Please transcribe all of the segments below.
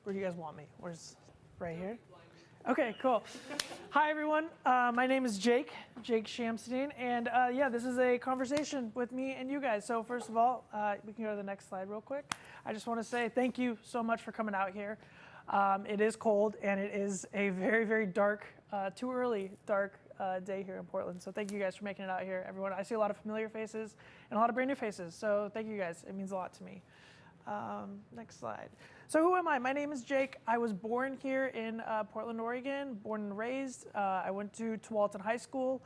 Where do you guys want me? Where's right here? Okay, cool. Hi, everyone. My name is Jake Chamseddine, and yeah, this is a conversation with me and you guys. So first of all, we can go to the next slide real quick. I just want to say thank you so much for coming out here. It is cold, and it is a very, very dark, too early dark day here in Portland. So thank you guys for making it out here, everyone. I see a lot of familiar faces and a lot of brand new faces. So thank you guys. It means a lot to me. Next slide. So who am I? My name is Jake. I was born here in Portland, Oregon, born and raised. I went to Tualatin High School,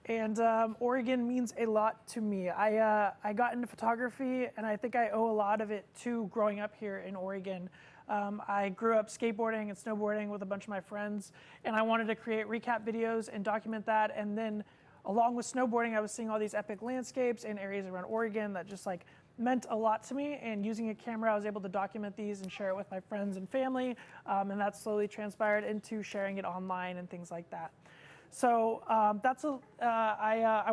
and Oregon means a lot to me. I got into photography, and I think I owe a lot of it to growing up here in Oregon. I grew up skateboarding and snowboarding with a bunch of my friends, and I wanted to create recap videos and document that. And then along with snowboarding, I was seeing all these epic landscapes in areas around Oregon that just like meant a lot to me, and using a camera I was able to document these and share it with my friends and family, and that slowly transpired into sharing it online and things like that. So I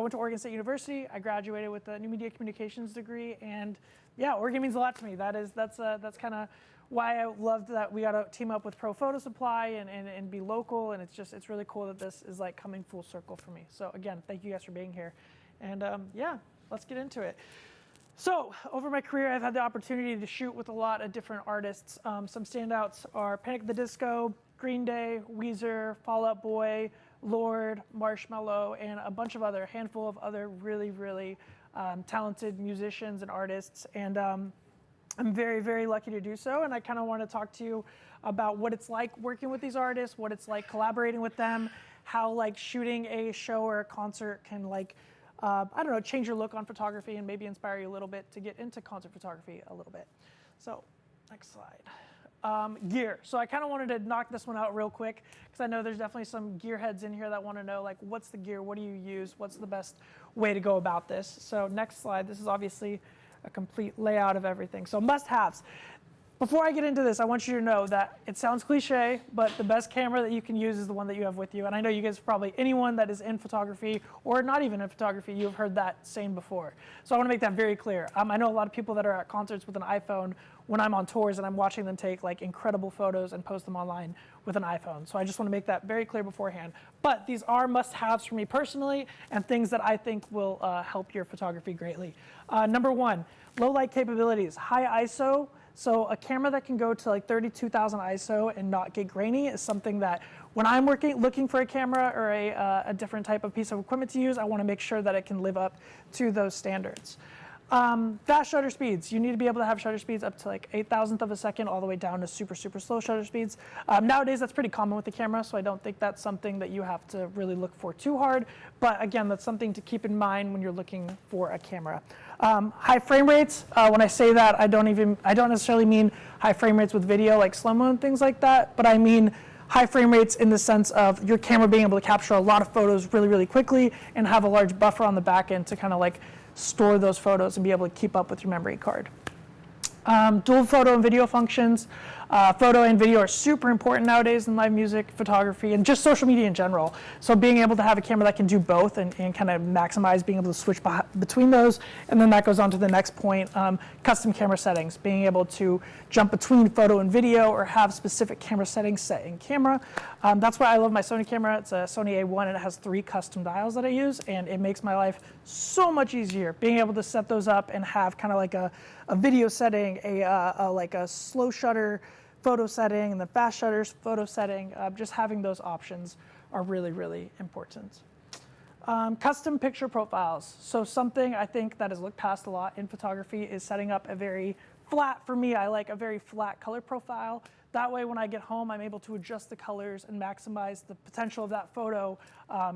went to Oregon State University. I graduated with a new media communications degree, and yeah, Oregon means a lot to me. That's kind of why I loved that we got to team up with Pro Photo Supply and be local, and it's really cool that this is like coming full circle for me. So again, thank you guys for being here, and yeah, let's get into it. So over my career, I've had the opportunity to shoot with a lot of different artists. Some standouts are Panic! At the Disco, Green Day, Weezer, Fall Out Boy, Lorde, Marshmello, and a bunch of handful of other really, really talented musicians and artists. And I'm very, very lucky to do so. And I kind of want to talk to you about what it's like working with these artists, what it's like collaborating with them, how like shooting a show or a concert can like I don't know, change your look on photography and maybe inspire you a little bit to get into concert photography a little bit. So next slide. Gear. So I kind of wanted to knock this one out real quick because I know there's definitely some gearheads in here that want to know like what's the gear, what do you use, what's the best way to go about this. So next slide. This is obviously a complete layout of everything. So must-haves. Before I get into this, I want you to know that it sounds cliche, but the best camera that you can use is the one that you have with you. And I know you guys probably, anyone that is in photography or not even in photography, you've heard that saying before. So I want to make that very clear. I know a lot of people that are at concerts with an iPhone when I'm on tours and I'm watching them take like incredible photos and post them online with an iPhone. So I just want to make that very clear beforehand. But these are must-haves for me personally and things that I think will help your photography greatly. Number one, low light capabilities, high ISO. So a camera that can go to like 32,000 ISO and not get grainy is something that when I'm looking for a camera or a different type of piece of equipment to use, I want to make sure that it can live up to those standards. Fast shutter speeds. You need to be able to have shutter speeds up to like 8,000th of a second all the way down to super, super slow shutter speeds. Nowadays, that's pretty common with the camera, so I don't think that's something that you have to really look for too hard. But again, that's something to keep in mind when you're looking for a camera. High frame rates. When I say that, I don't necessarily mean high frame rates with video like slow-mo and things like that, but I mean high frame rates in the sense of your camera being able to capture a lot of photos really, really quickly and have a large buffer on the back end to kind of like store those photos and be able to keep up with your memory card. Dual photo and video functions. Photo and video are super important nowadays in live music, photography, and just social media in general. So being able to have a camera that can do both and kind of maximize being able to switch between those. And then that goes on to the next point, custom camera settings. Being able to jump between photo and video or have specific camera settings set in camera. That's why I love my Sony camera. It's a Sony A1 and it has 3 custom dials that I use, and it makes my life so much easier. Being able to set those up and have kind of like a video setting, like a slow shutter photo setting, and the fast shutters photo setting, just having those options are really, really important. Custom picture profiles. So something I think that is looked past a lot in photography is setting up a very flat, for me, I like a very flat color profile. That way when I get home, I'm able to adjust the colors and maximize the potential of that photo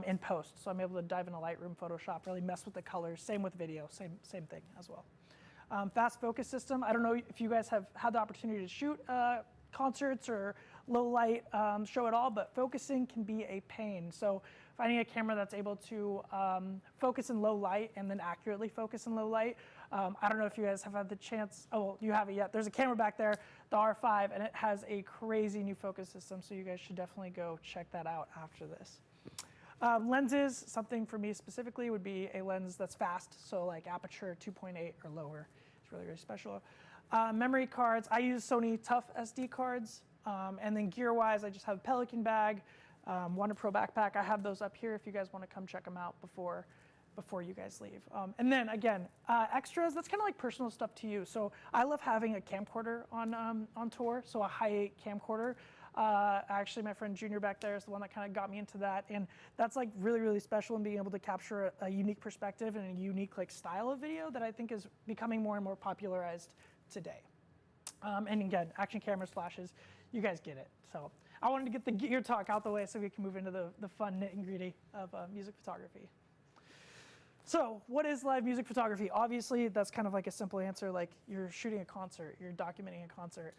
in post. So I'm able to dive into Lightroom, Photoshop, really mess with the colors. Same with video, same thing as well. Fast focus system. I don't know if you guys have had the opportunity to shoot concerts or low light show at all, but focusing can be a pain. So finding a camera that's able to focus in low light and then accurately focus in low light. I don't know if you guys have had the chance. Oh, well, you haven't yet. There's a camera back there, the R5, and it has a crazy new focus system, so you guys should definitely go check that out after this. Lenses, something for me specifically would be a lens that's fast, so like aperture 2.8 or lower. really, really special. Memory cards, I use Sony Tough SD cards. And then gear-wise, I just have a Pelican bag, Wonder Pro backpack. I have those up here if you guys want to come check them out before you guys leave. And then again, extras, that's kind of like personal stuff to you. So I love having a camcorder on tour, so a high-8 camcorder. Actually, my friend Junior back there is the one that kind of got me into that. And that's like really, really special in being able to capture a unique perspective and a unique like style of video that I think is becoming more and more popularized today. And again, action cameras, flashes, you guys get it. So I wanted to get the gear talk out the way so we can move into the fun nitty-gritty of music photography. So what is live music photography? Obviously, that's kind of like a simple answer, like you're shooting a concert, you're documenting a concert.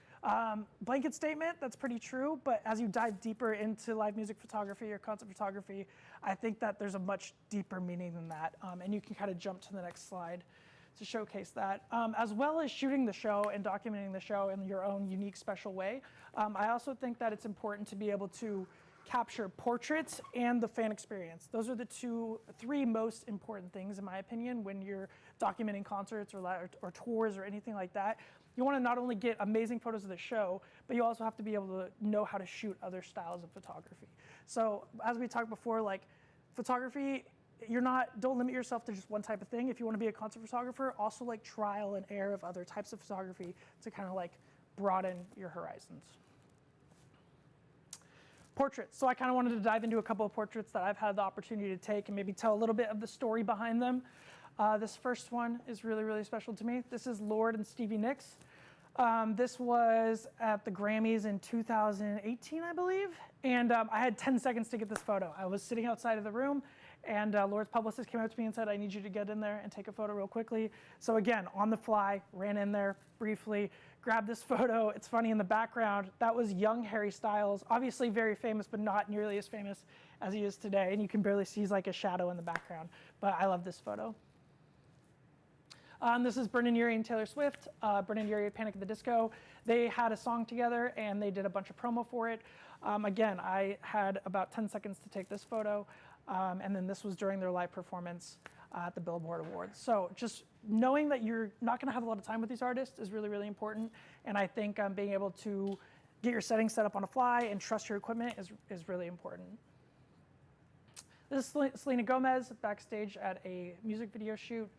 Blanket statement, that's pretty true, but as you dive deeper into live music photography or concert photography, I think that there's a much deeper meaning than that, and you can kind of jump to the next slide to showcase that, as well as shooting the show and documenting the show in your own unique, special way. I also think that it's important to be able to capture portraits and the fan experience. Those are the three most important things, in my opinion, when you're documenting concerts or tours or anything like that. You want to not only get amazing photos of the show, but you also have to be able to know how to shoot other styles of photography. So as we talked before, like photography, don't limit yourself to just one type of thing. If you want to be a concert photographer, also like trial and error of other types of photography to kind of like broaden your horizons. Portraits. So I kind of wanted to dive into a couple of portraits that I've had the opportunity to take and maybe tell a little bit of the story behind them. This first one is really, really special to me. This is Lorde and Stevie Nicks. This was at the Grammys in 2018, I believe. And I had 10 seconds to get this photo. I was sitting outside of the room, and Lorde's publicist came up to me and said, I need you to get in there and take a photo real quickly. So again, on the fly, ran in there briefly, grabbed this photo. It's funny, in the background, that was young Harry Styles, obviously very famous, but not nearly as famous as he is today. And you can barely see he's like a shadow in the background. But I love this photo. This is Brendan Urie and Taylor Swift. Brendan Urie, Panic at the Disco. They had a song together and they did a bunch of promo for it. Again, I had about 10 seconds to take this photo. And then this was during their live performance at the Billboard Awards. So just knowing that you're not going to have a lot of time with these artists is really, really important. And I think being able to get your settings set up on the fly and trust your equipment is really important. This is Selena Gomez backstage at a music video shoot.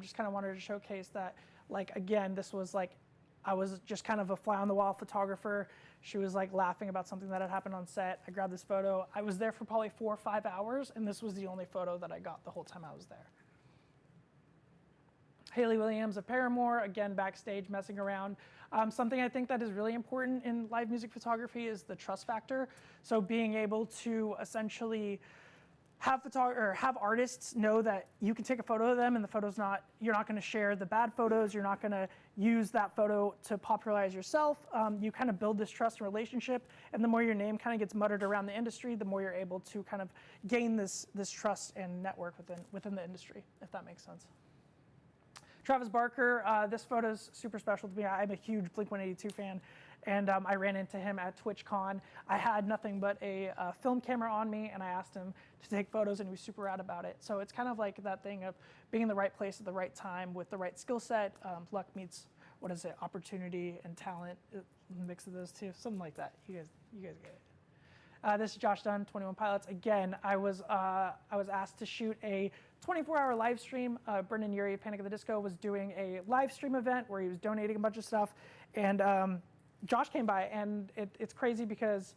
Just kind of wanted to showcase that, like, again, this was like, I was just kind of a fly on the wall photographer. She was like laughing about something that had happened on set. I grabbed this photo. I was there for probably 4 or 5 hours, and this was the only photo that I got the whole time I was there. Hayley Williams of Paramore, again, backstage messing around. Something I think that is really important in live music photography is the trust factor. So being able to essentially have artists know that you can take a photo of them and you're not going to share the bad photos, you're not going to use that photo to popularize yourself. You kind of build this trust and relationship, and the more your name kind of gets muttered around the industry, the more you're able to kind of gain this trust and network within the industry, if that makes sense. Travis Barker, this photo is super special to me. I'm a huge Blink-182 fan. And I ran into him at TwitchCon. I had nothing but a film camera on me, and I asked him to take photos, and he was super rad about it. So it's kind of like that thing of being in the right place at the right time with the right skill set. Luck meets, opportunity and talent, a mix of those two, something like that. You guys get it. This is Josh Dunn, 21 Pilots. Again, I was asked to shoot a 24-hour live stream. Brendan Urie, Panic at the Disco, was doing a live stream event where he was donating a bunch of stuff, and Josh came by, and it's crazy because,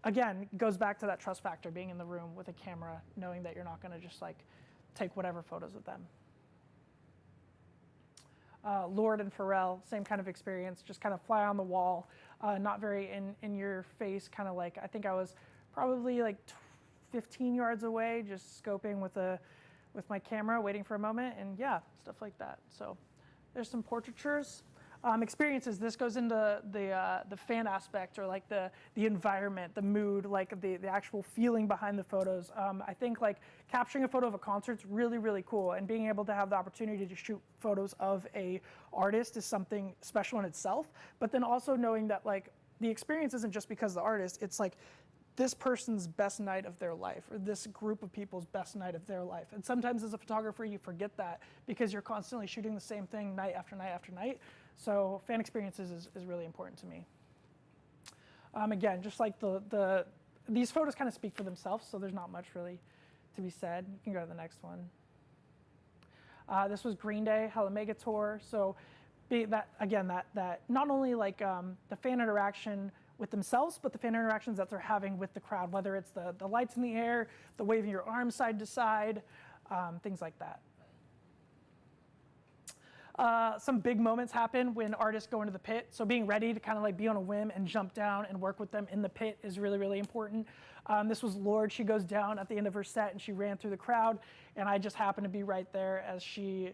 again, it goes back to that trust factor, being in the room with a camera, knowing that you're not going to just like take whatever photos of them. Lorde and Pharrell, same kind of experience, just kind of fly on the wall, not very in your face, kind of like, I think I was probably like 15 yards away, just scoping with my camera, waiting for a moment, and yeah, stuff like that. So there's some portraitures. Experiences, this goes into the fan aspect, or like the environment, the mood, like the actual feeling behind the photos. I think like capturing a photo of a concert is really, really cool, and being able to have the opportunity to shoot photos of a artist is something special in itself. But then also knowing that like the experience isn't just because of the artist, it's like this person's best night of their life, or this group of people's best night of their life. And sometimes as a photographer, you forget that because you're constantly shooting the same thing night after night after night. So fan experiences is really important to me. Again, just like these photos kind of speak for themselves, so there's not much really to be said. You can go to the next one. This was Green Day, Hella Mega Tour. So that not only like the fan interaction with themselves, but the fan interactions that they're having with the crowd, whether it's the lights in the air, the waving your arms side to side, things like that. Some big moments happen when artists go into the pit. So being ready to kind of like be on a whim and jump down and work with them in the pit is really, really important. This was Lorde. She goes down at the end of her set and she ran through the crowd, and I just happened to be right there as she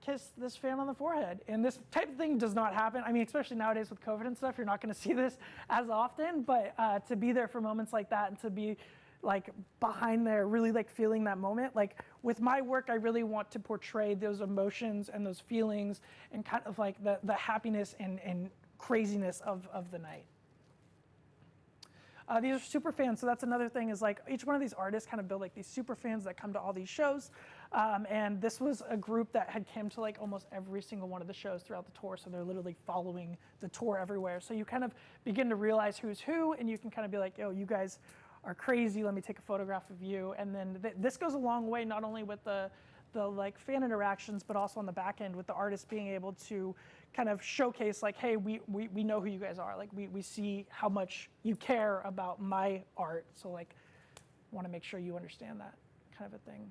kissed this fan on the forehead. And this type of thing does not happen. I mean, especially nowadays with COVID and stuff, you're not going to see this as often, but to be there for moments like that and to be like behind there, really like feeling that moment. Like with my work, I really want to portray those emotions and those feelings and kind of like the happiness and craziness of the night. These are super fans, so that's another thing is like each one of these artists kind of build like these super fans that come to all these shows. And this was a group that had come to like almost every single one of the shows throughout the tour, so they're literally following the tour everywhere. So you kind of begin to realize who's who, and you can kind of be like, yo, you guys are crazy, let me take a photograph of you. And then this goes a long way, not only with the like fan interactions, but also on the back end with the artists being able to kind of showcase like, hey, we know who you guys are. Like we see how much you care about my art. So like, want to make sure you understand that kind of a thing.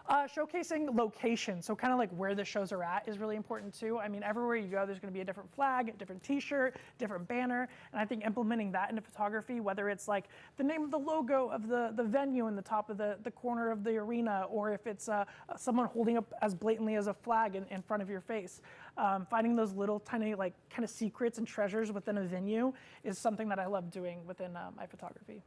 Showcasing location, so kind of like where the shows are at is really important too. I mean, everywhere you go, there's going to be a different flag, a different t-shirt, different banner, and I think implementing that into photography, whether it's like the name of the logo of the venue in the top of the corner of the arena, or if it's someone holding up as blatantly as a flag in front of your face. Finding those little tiny like kind of secrets and treasures within a venue is something that I love doing within my photography.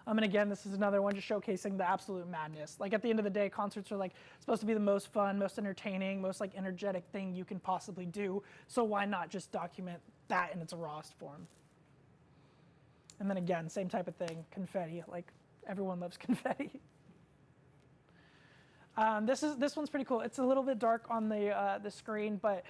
And again, this is another one just showcasing the absolute madness. Like at the end of the day, concerts are like supposed to be the most fun, most entertaining, most like energetic thing you can possibly do. So why not just document that in its rawest form? And then again, same type of thing, confetti. Like everyone loves confetti. This one's pretty cool. It's a little bit dark on the screen, but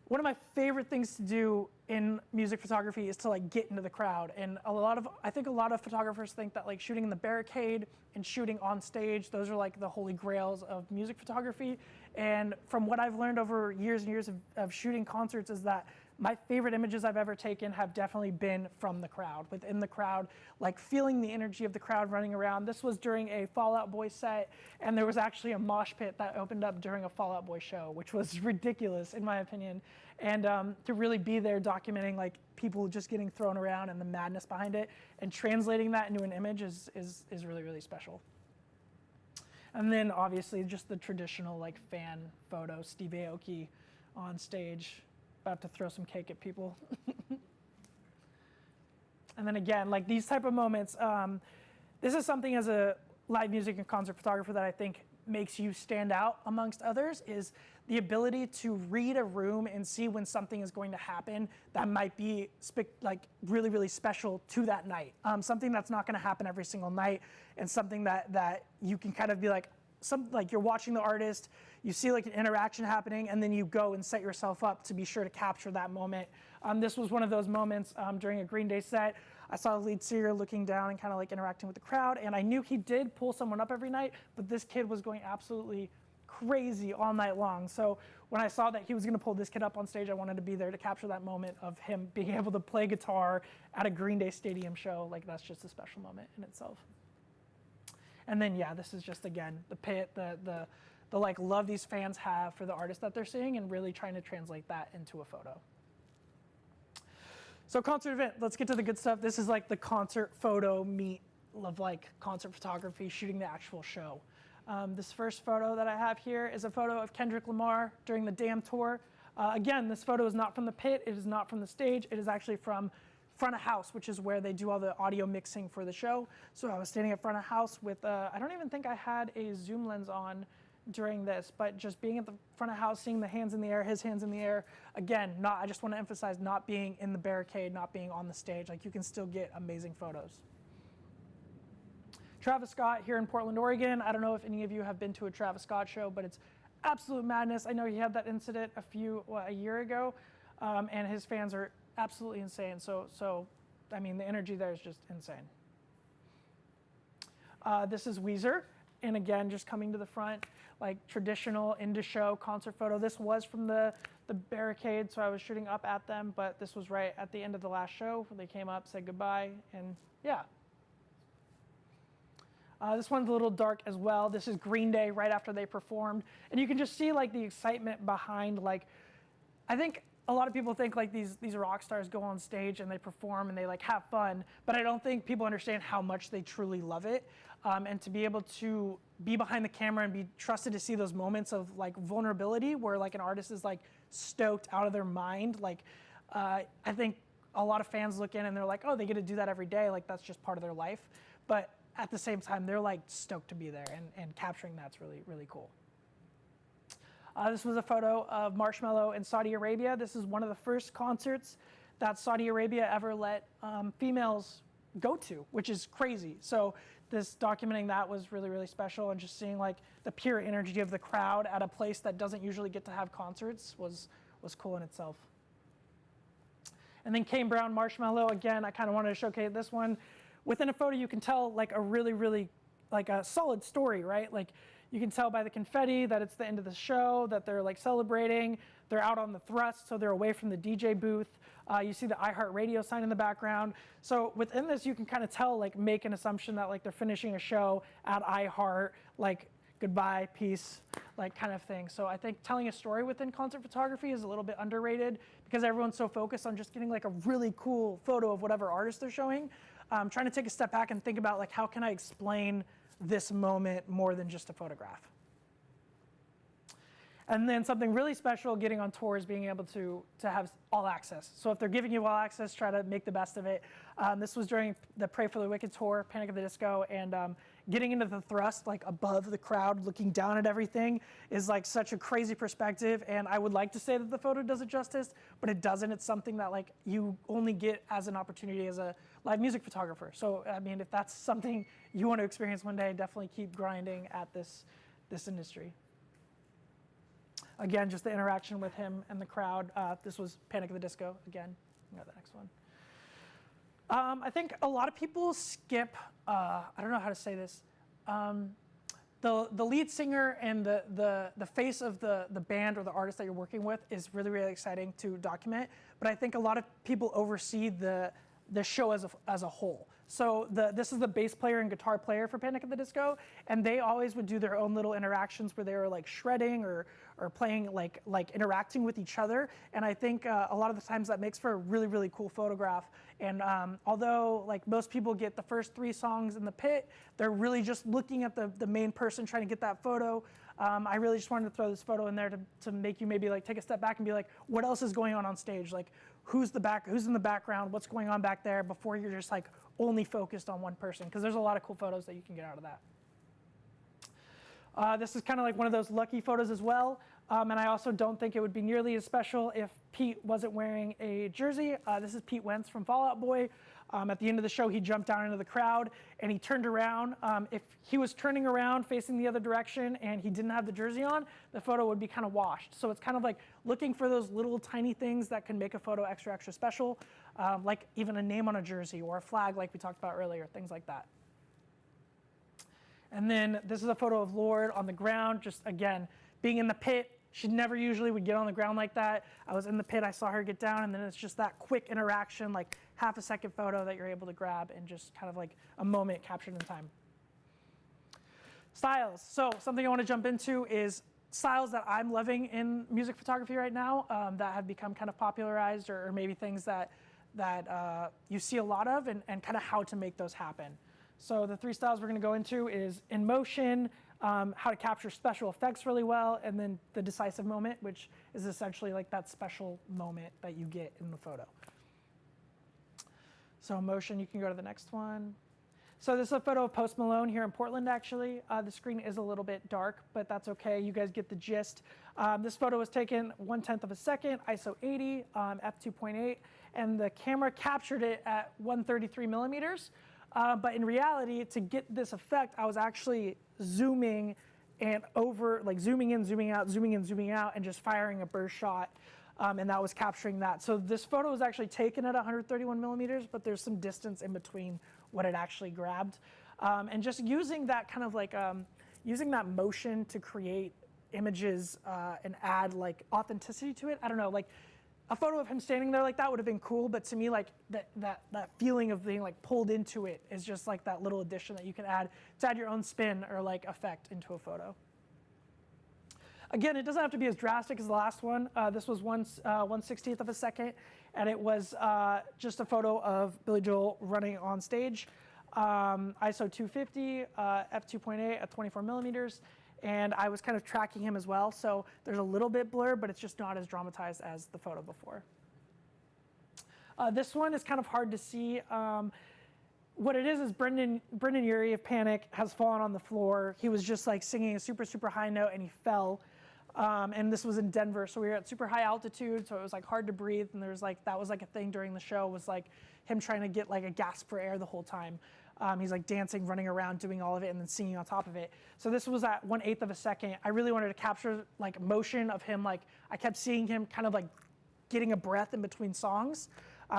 one of my favorite things to do in music photography is to like get into the crowd. And I think a lot of photographers think that like shooting in the barricade and shooting on stage, those are like the holy grails of music photography. And from what I've learned over years and years of shooting concerts is that my favorite images I've ever taken have definitely been from the crowd, within the crowd, like feeling the energy of the crowd running around. This was during a Fall Out Boy set, and there was actually a mosh pit that opened up during a Fall Out Boy show, which was ridiculous in my opinion. And to really be there documenting like people just getting thrown around and the madness behind it and translating that into an image is really, really special. And then obviously just the traditional like fan photo, Steve Aoki on stage, about to throw some cake at people. And then again, like these type of moments, this is something as a live music and concert photographer that I think makes you stand out amongst others, is the ability to read a room and see when something is going to happen that might be like really, really special to that night. Something that's not going to happen every single night, and something that you can kind of be like, you're watching the artist, you see like an interaction happening, and then you go and set yourself up to be sure to capture that moment. This was one of those moments during a Green Day set. I saw the lead singer looking down and kind of like interacting with the crowd, and I knew he did pull someone up every night, but this kid was going absolutely crazy all night long. So when I saw that he was going to pull this kid up on stage, I wanted to be there to capture that moment of him being able to play guitar at a Green Day stadium show. Like that's just a special moment in itself. And then yeah, this is just again the pit, the like love these fans have for the artist that they're seeing, and really trying to translate that into a photo. So concert event, let's get to the good stuff. This is like the concert photo meet of like concert photography, shooting the actual show. This first photo that I have here is a photo of Kendrick Lamar during the Damn tour. Again, this photo is not from the pit, it is not from the stage, it is actually from front of house, which is where they do all the audio mixing for the show. So I was standing at front of house with, I don't even think I had a zoom lens on during this, but just being at the front of house, seeing the hands in the air, his hands in the air, again, I just want to emphasize not being in the barricade, not being on the stage. Like, you can still get amazing photos. Travis Scott here in Portland, Oregon. I don't know if any of you have been to a Travis Scott show, but it's absolute madness. I know he had that incident a year ago, and his fans are absolutely insane. So I mean, the energy there is just insane. This is Weezer, and again, just coming to the front, like traditional into-show concert photo. This was from the barricade, so I was shooting up at them, but this was right at the end of the last show where they came up, said goodbye, and yeah. This one's a little dark as well. This is Green Day right after they performed, and you can just see like the excitement behind, like, I think a lot of people think like these rock stars go on stage and they perform and they like have fun, but I don't think people understand how much they truly love it. And to be able to be behind the camera and be trusted to see those moments of like vulnerability where like an artist is like stoked out of their mind. Like, I think a lot of fans look in and they're like, oh, they get to do that every day. Like, that's just part of their life. But at the same time, they're like stoked to be there, and capturing that's really, really cool. This was a photo of Marshmello in Saudi Arabia. This is one of the first concerts that Saudi Arabia ever let females go to, which is crazy. So this documenting that was really, really special, and just seeing like the pure energy of the crowd at a place that doesn't usually get to have concerts was cool in itself. And then Kane Brown, Marshmello, again, I kind of wanted to showcase this one. Within a photo, you can tell like a really, really like a solid story, right? Like, you can tell by the confetti that it's the end of the show, that they're like celebrating. They're out on the thrust, so they're away from the DJ booth. You see the iHeartRadio sign in the background. So within this, you can kind of tell, like, make an assumption that like they're finishing a show at iHeart, like goodbye, peace, like kind of thing. So I think telling a story within concert photography is a little bit underrated because everyone's so focused on just getting like a really cool photo of whatever artist they're showing. Trying to take a step back and think about like, how can I explain this moment more than just a photograph? And then something really special getting on tour is being able to have all access. So if they're giving you all access, try to make the best of it. This was during the Pray for the Wicked tour, Panic at the Disco, and getting into the thrust, like above the crowd, looking down at everything is like such a crazy perspective. And I would like to say that the photo does it justice, but it doesn't. It's something that like you only get as an opportunity as a live music photographer. So, I mean, if that's something you want to experience one day, definitely keep grinding at this industry. Again, just the interaction with him and the crowd. This was Panic at the Disco. Again, we got the next one. I think a lot of people skip, I don't know how to say this, the lead singer and the face of the band or the artist that you're working with is really, really exciting to document. But I think a lot of people oversee the show as a whole. So this is the bass player and guitar player for Panic at the Disco, and they always would do their own little interactions where they were like shredding or playing like interacting with each other. And I think a lot of the times that makes for a really, really cool photograph. And although like most people get the first 3 songs in the pit, they're really just looking at the main person trying to get that photo. I really just wanted to throw this photo in there to make you maybe like take a step back and be like, what else is going on stage? Like, who's in the background? What's going on back there? Before you're just like only focused on one person, because there's a lot of cool photos that you can get out of that. This is kind of like one of those lucky photos as well. And I also don't think it would be nearly as special if Pete wasn't wearing a jersey. This is Pete Wentz from Fall Out Boy. At the end of the show, he jumped down into the crowd and he turned around. If he was turning around facing the other direction and he didn't have the jersey on, the photo would be kind of washed. So it's kind of like looking for those little tiny things that can make a photo extra, extra special, like even a name on a jersey or a flag like we talked about earlier, things like that. And then this is a photo of Lorde on the ground, just again, being in the pit. She never usually would get on the ground like that. I was in the pit, I saw her get down, and then it's just that quick interaction, like half a second photo that you're able to grab and just kind of like a moment captured in time. Styles. So something I want to jump into is styles that I'm loving in music photography right now that have become kind of popularized, or maybe things that you see a lot of, and kind of how to make those happen. So the 3 styles we're going to go into is in motion, how to capture special effects really well, and then the decisive moment, which is essentially like that special moment that you get in the photo. So motion, you can go to the next one. So this is a photo of Post Malone here in Portland, actually. The screen is a little bit dark, but that's okay. You guys get the gist. This photo was taken 1/10 of a second, ISO 80, f2.8, and the camera captured it at 133 millimeters. But in reality, to get this effect, I was actually zooming and zooming in, zooming out, zooming in, zooming out, and just firing a burst shot. And that was capturing that. So this photo was actually taken at 131 millimeters, but there's some distance in between what it actually grabbed. And just using that kind of like, using that motion to create images and add like authenticity to it. I don't know, like a photo of him standing there like that would have been cool, but to me, like that feeling of being like pulled into it is just like that little addition that you can add to add your own spin or like effect into a photo. Again, it doesn't have to be as drastic as the last one. This was 1/60th of a second, and it was just a photo of Billy Joel running on stage. ISO 250, f2.8 at 24 millimeters, and I was kind of tracking him as well. So there's a little bit blur, but it's just not as dramatized as the photo before. This one is kind of hard to see. What it is Brendan Urie of Panic has fallen on the floor. He was just like singing a super, super high note and he fell. And this was in Denver, so we were at super high altitude, so it was like hard to breathe. And there's like, that was like a thing during the show, was like him trying to get like a gasp for air the whole time. He's like dancing, running around, doing all of it, and then singing on top of it. So this was at 1/8 of a second. I really wanted to capture like motion of him. Like I kept seeing him kind of like getting a breath in between songs.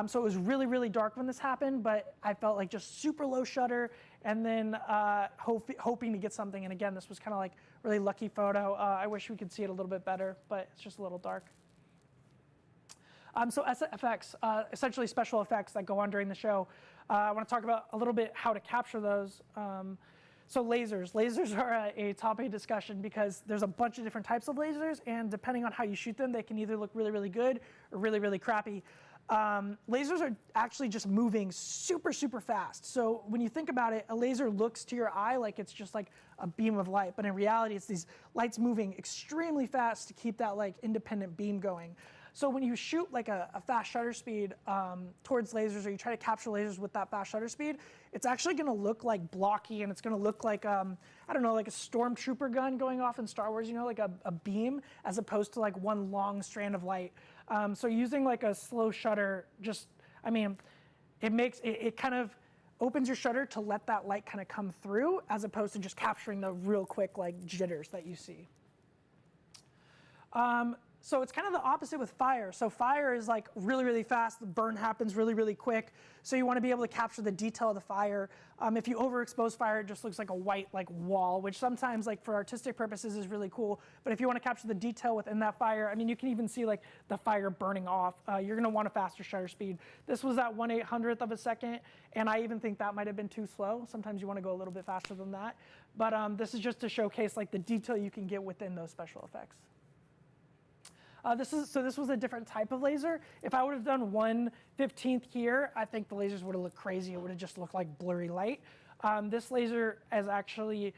So it was really, really dark when this happened, but I felt like just super low shutter, and then hoping to get something. And again, this was kind of like really lucky photo. I wish we could see it a little bit better, but it's just a little dark. So SFX, essentially special effects that go on during the show. I want to talk about a little bit how to capture those. So lasers. Lasers are a topic of discussion because there's a bunch of different types of lasers, and depending on how you shoot them, they can either look really, really good or really, really crappy. Lasers are actually just moving super, super fast. So when you think about it, a laser looks to your eye like it's just like a beam of light, but in reality, it's these lights moving extremely fast to keep that like independent beam going. So when you shoot like a fast shutter speed towards lasers, or you try to capture lasers with that fast shutter speed, it's actually going to look like blocky, and it's going to look like, I don't know, like a stormtrooper gun going off in Star Wars, you know, like a beam, as opposed to like one long strand of light. So using like a slow shutter, just, I mean, it kind of opens your shutter to let that light kind of come through, as opposed to just capturing the real quick like jitters that you see. So it's kind of the opposite with fire. So fire is like really, really fast. The burn happens really, really quick. So you want to be able to capture the detail of the fire. If you overexpose fire, it just looks like a white like wall, which sometimes like for artistic purposes is really cool. But if you want to capture the detail within that fire, I mean, you can even see like the fire burning off. You're going to want a faster shutter speed. This was at 1/800th of a second, and I even think that might have been too slow. Sometimes you want to go a little bit faster than that. But this is just to showcase like the detail you can get within those special effects. This was a different type of laser. If I would have done 1/15th here, I think the lasers would have looked crazy. It would have just looked like blurry light. This laser is actually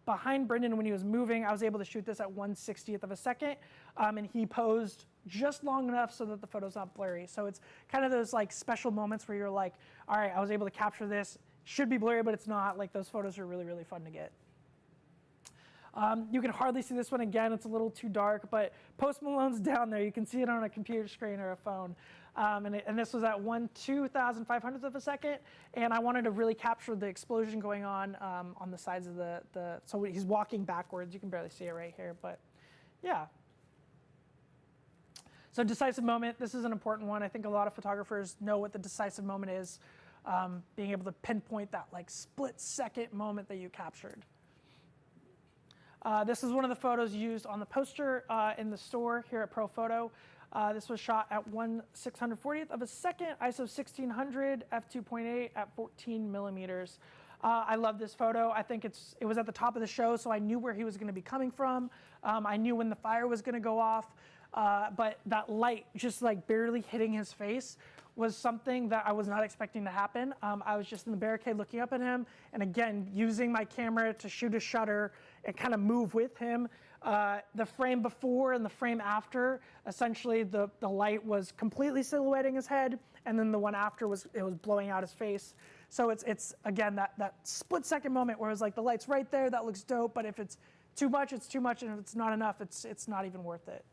behind Brendan when he was moving. I was able to shoot this at 1/60th of a second, and he posed just long enough so that the photo's not blurry. So it's kind of those like special moments where you're like, all right, I was able to capture this. Should be blurry, but it's not. Like those photos are really, really fun to get. You can hardly see this one again. It's a little too dark, but Post Malone's down there. You can see it on a computer screen or a phone. And this was at 1/2500th of a second. And I wanted to really capture the explosion going on the sides of so he's walking backwards. You can barely see it right here, but yeah. So decisive moment, this is an important one. I think a lot of photographers know what the decisive moment is, being able to pinpoint that like split-second moment that you captured. This is one of the photos used on the poster in the store here at ProPhoto. This was shot at 1/640th of a second, ISO 1600, f2.8 at 14 millimeters. I love this photo. I think it was at the top of the show, so I knew where he was going to be coming from. I knew when the fire was going to go off, but that light just like barely hitting his face was something that I was not expecting to happen. I was just in the barricade looking up at him, and again, using my camera to shoot a shutter and kind of move with him. The frame before and the frame after, essentially the light was completely silhouetting his head, and then the one after it was blowing out his face. So it's again, that split second moment where it's like the light's right there, that looks dope, but if it's too much, it's too much, and if it's not enough, it's not even worth it.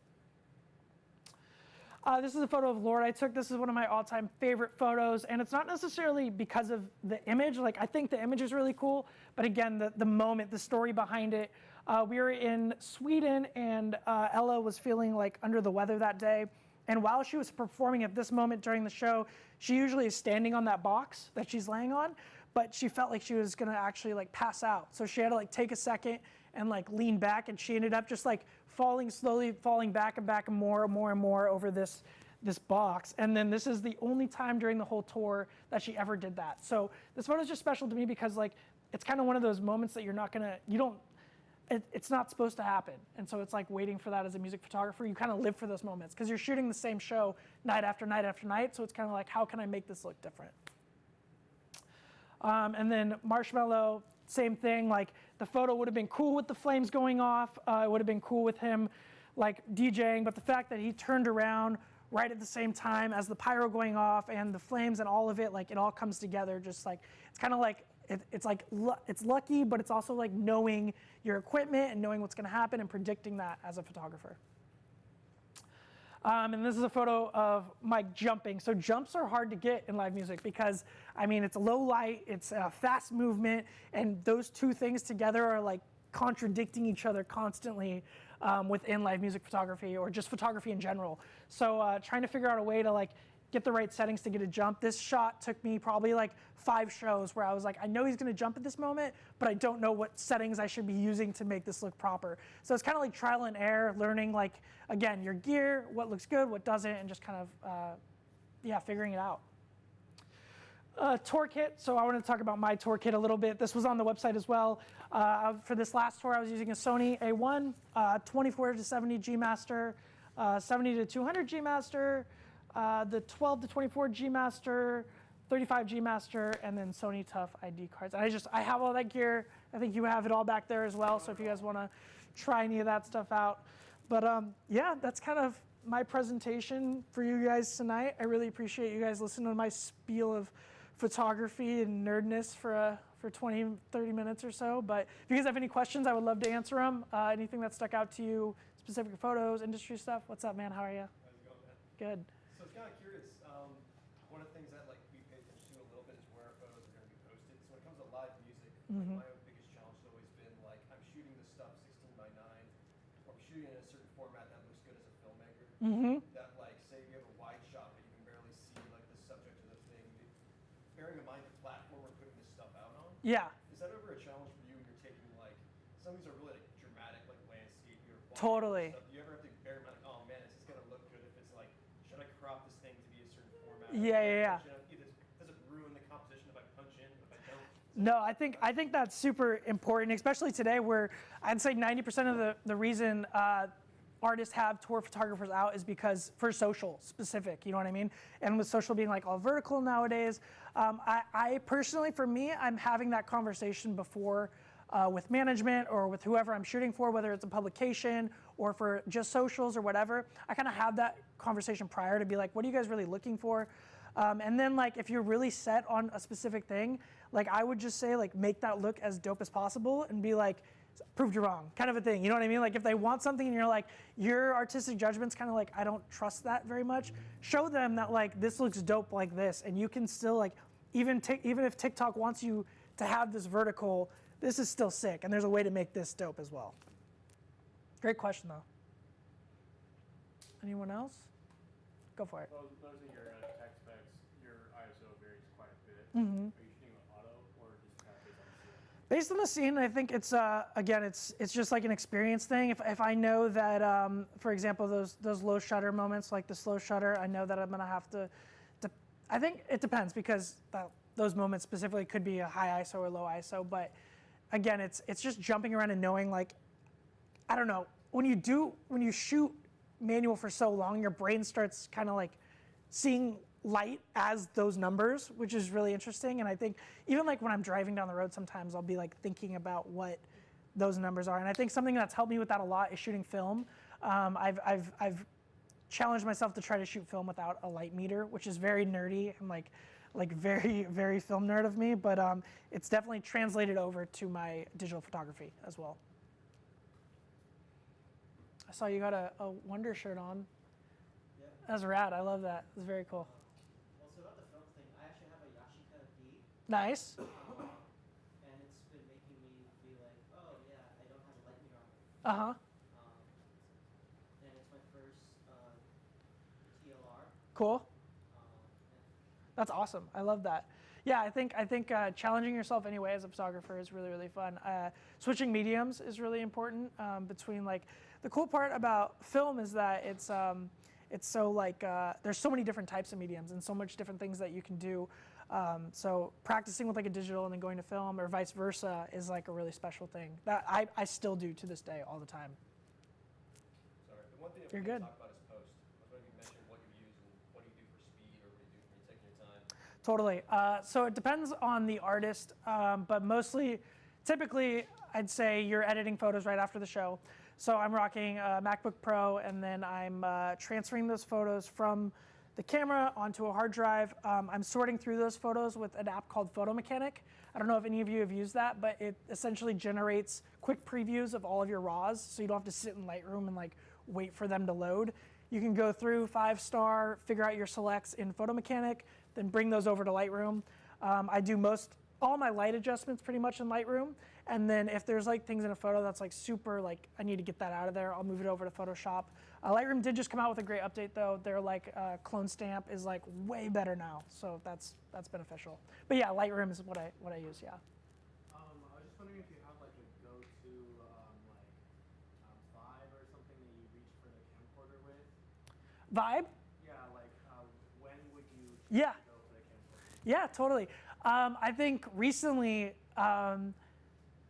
This is a photo of Lorde I took. This is one of my all-time favorite photos, and it's not necessarily because of the image. Like, I think the image is really cool, but again, the moment, the story behind it. We were in Sweden, and Ella was feeling like under the weather that day, and while she was performing at this moment during the show, she usually is standing on that box that she's laying on, but she felt like she was gonna actually like pass out. So she had to like take a second and like lean back, and she ended up just like slowly falling back and more and more over this box. And then this is the only time during the whole tour that she ever did that. So this photo is just special to me because like it's kind of one of those moments that it's not supposed to happen. And so it's like waiting for that as a music photographer. You kind of live for those moments because you're shooting the same show night after night after night. So it's kind of like, how can I make this look different? And then Marshmello, same thing. Like the photo would have been cool with the flames going off. It would have been cool with him like DJing, but the fact that he turned around right at the same time as the pyro going off and the flames and all of it, like it all comes together. Just like, it's kind of like, it's lucky, but it's also like knowing your equipment and knowing what's going to happen and predicting that as a photographer. And this is a photo of Mike jumping. So jumps are hard to get in live music because, I mean, it's a low light, it's a fast movement, and those two things together are like contradicting each other constantly within live music photography or just photography in general. So trying to figure out a way to like get the right settings to get a jump. This shot took me probably like 5 shows where I was like, I know he's gonna jump at this moment, but I don't know what settings I should be using to make this look proper. So it's kind of like trial and error, learning like, again, your gear, what looks good, what doesn't, and just kind of, figuring it out. Tour kit, so I want to talk about my tour kit a little bit. This was on the website as well. For this last tour, I was using a Sony A1, 24 to 70 G Master, 70 to 200 G Master, the 12 to 24 G Master, 35 G Master, and then Sony Tough ID cards. And I have all that gear. I think you have it all back there as well. So if you guys want to try any of that stuff out. But yeah, that's kind of my presentation for you guys tonight. I really appreciate you guys listening to my spiel of photography and nerdness for 20, 30 minutes or so. But if you guys have any questions, I would love to answer them. Anything that stuck out to you, specific photos, industry stuff. What's up, man? How are you? How's it going, man? Good. So it's kind of curious. One of the things that like we pay attention to a little bit is where our photos are going to be posted. So when it comes to live music, Mm-hmm. like my biggest challenge has always been like I'm shooting this stuff 16 by 9, or I'm shooting in a certain format that looks good as a filmmaker. Mm-hmm. That like say you have a wide shot but you can barely see like the subject of the thing. Bearing in mind the platform we're putting this stuff out on. Yeah. Is that ever a challenge for you when you're taking like some of these are really like dramatic like landscape or Totally. stuff? Do you ever have to bear in mind like, oh man, is this gonna look good if it's like should I crop this thing to be a certain format? Yeah. Does it ruin the composition if I punch in, if I don't? No, I think that's super important, especially today where I'd say 90% of the reason artists have tour photographers out is because for social specific, you know what I mean? And with social being like all vertical nowadays, I personally, for me, I'm having that conversation before with management or with whoever I'm shooting for, whether it's a publication or for just socials or whatever. I kind of have that conversation prior to be like, what are you guys really looking for? And then like, if you're really set on a specific thing, like I would just say like, make that look as dope as possible and be like, proved you wrong, kind of a thing. You know what I mean? Like if they want something and you're like, your artistic judgment's kind of like, I don't trust that very much. Show them that like, this looks dope like this. And you can still like, even if TikTok wants you to have this vertical, this is still sick. And there's a way to make this dope as well. Great question though. Anyone else? Go for it. Well, those are your tech specs. Your ISO varies quite a bit. Mm-hmm. Are you shooting with auto or just kind of Based on the scene, I think it's again, it's just like an experience thing. If I know that, for example, those low shutter moments, like the slow shutter, I know that I'm gonna have to. I think it depends because those moments specifically could be a high ISO or low ISO. But again, it's just jumping around and knowing like, I don't know, when you shoot manual for so long, your brain starts kind of like seeing light as those numbers, which is really interesting. And I think even like when I'm driving down the road, sometimes I'll be like thinking about what those numbers are. And I think something that's helped me with that a lot is shooting film. I've challenged myself to try to shoot film without a light meter, which is very nerdy and like like very, very film nerd of me, but it's definitely translated over to my digital photography as well. I saw you got a Wonder shirt on. Yeah. That's rad. I love that. It's very cool. Well, so about the film thing, I actually have a Yashica D, Nice. and it's been making me be like, oh yeah, I don't have a light meter on it. Uh-huh. And it's my first TLR. Cool. Yeah. That's awesome. I love that. Yeah, I think challenging yourself anyway as a photographer is really, really fun. Switching mediums is really important. Between like the cool part about film is that it's so like there's so many different types of mediums and so much different things that you can do. So practicing with like a digital and then going to film or vice versa is like a really special thing that I still do to this day all the time. Sorry, the one thing that You're we good. didn't talk about is post. I was wondering if you mentioned what you use and what do you do for speed or what do you do when you're taking your time? Totally. So it depends on the artist, but mostly, typically, I'd say you're editing photos right after the show. So I'm rocking a MacBook Pro, and then I'm transferring those photos from the camera onto a hard drive. I'm sorting through those photos with an app called Photo Mechanic. I don't know if any of you have used that, but it essentially generates quick previews of all of your RAWs, so you don't have to sit in Lightroom and like wait for them to load. You can go through 5-star, figure out your selects in Photo Mechanic, then bring those over to Lightroom. I do all my light adjustments pretty much in Lightroom. And then if there's like things in a photo that's like super, like I need to get that out of there, I'll move it over to Photoshop. Lightroom did just come out with a great update though. Their like clone stamp is like way better now. So that's beneficial. But yeah, Lightroom is what I use, yeah. I was just wondering if you have like a go-to vibe or something that you reach for the camcorder with. Vibe? Yeah, like when would you Yeah. go for the camcorder? Yeah, totally. I think recently,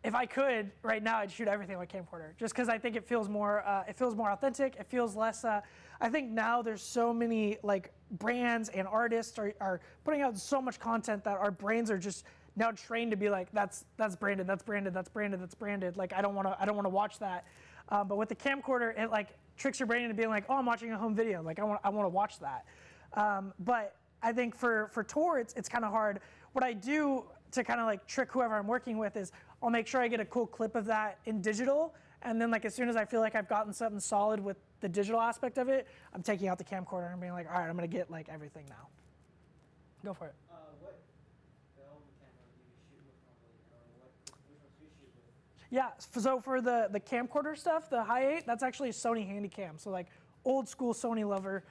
if I could, right now, I'd shoot everything with camcorder, just because I think it feels more authentic. It feels less. I think now there's so many like brands and artists are putting out so much content that our brains are just now trained to be like, that's branded, that's branded, that's branded, that's branded. Like I don't want to watch that. But with the camcorder, it like tricks your brain into being like, oh, I'm watching a home video. Like I want to watch that. But I think for tour, it's kind of hard. What I do to kind of like trick whoever I'm working with is I'll make sure I get a cool clip of that in digital, and then like as soon as I feel like I've gotten something solid with the digital aspect of it, I'm taking out the camcorder and being like, all right, I'm gonna get like everything now. Go for it. What film camera do you shoot with normally, or which ones do you shoot with? Yeah, so for the camcorder stuff, the high 8, that's actually a Sony handycam, so like old school Sony lover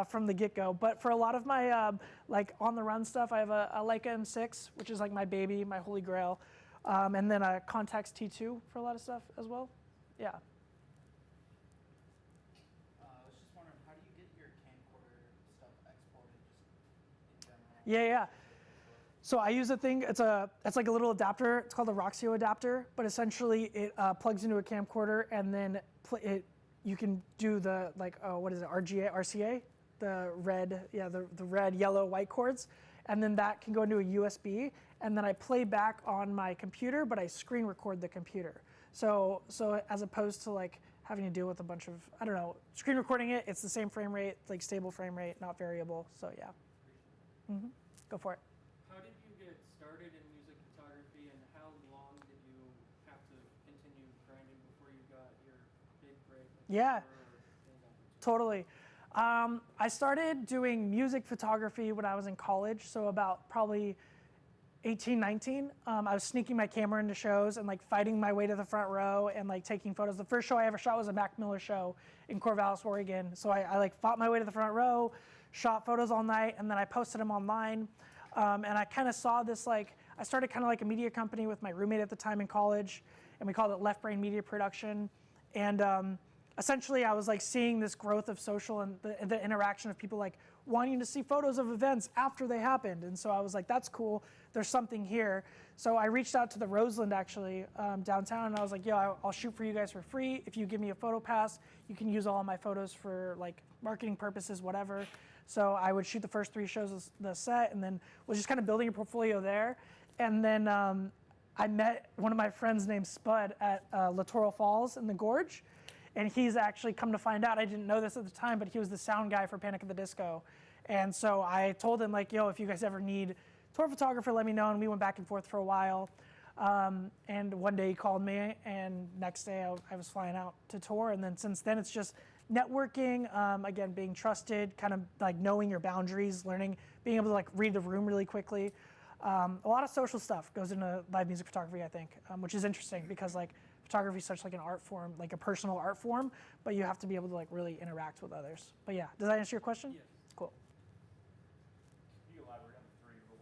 from the get-go. But for a lot of my like on the run stuff, I have a Leica M6, which is like my baby, my holy grail. And then a Contax T2 for a lot of stuff as well. Yeah. I was just wondering, how do you get your camcorder stuff exported just in general? Yeah. So I use a thing. It's like a little adapter. It's called a Roxio adapter. But essentially, it plugs into a camcorder, and then you can do the like what is it, RCA, the red, the red, yellow, white cords, and then that can go into a USB. And then I play back on my computer, but I screen record the computer. So as opposed to like having to deal with a bunch of, I don't know, screen recording it, it's the same frame rate, like stable frame rate, not variable. So yeah. Go for it. How did you get started in music photography, and how long did you have to continue grinding before you got your big break? Yeah, totally. I started doing music photography when I was in college, so about probably 18, 19. I was sneaking my camera into shows and like fighting my way to the front row and like taking photos. The first show I ever shot was a Marshmello show in Corvallis, Oregon. So I like fought my way to the front row, shot photos all night, and then I posted them online. And I kind of saw this like, I started kind of like a media company with my roommate at the time in college, and we called it Left Brain Media Production. And essentially I was like seeing this growth of social and the interaction of people like wanting to see photos of events after they happened. And so I was like, that's cool. There's something here. So I reached out to the Roseland actually downtown, and I was like, yo, I'll shoot for you guys for free. If you give me a photo pass, you can use all of my photos for like marketing purposes, whatever. So I would shoot the first 3 shows of the set, and then was just kind of building a portfolio there. And then I met one of my friends named Spud at Littoral Falls in the Gorge. And he's actually come to find out, I didn't know this at the time, but he was the sound guy for Panic at the Disco. And so I told him like, yo, if you guys ever need tour photographer, let me know. And we went back and forth for a while. And one day he called me, and next day I was flying out to tour. And then since then it's just networking, again, being trusted, kind of like knowing your boundaries, learning, being able to like read the room really quickly. A lot of social stuff goes into live music photography, I think, which is interesting because like photography is such like an art form, like a personal art form, but you have to be able to like really interact with others. But yeah, does that answer your question? Yes. Cool. Can you elaborate on the 3 rule?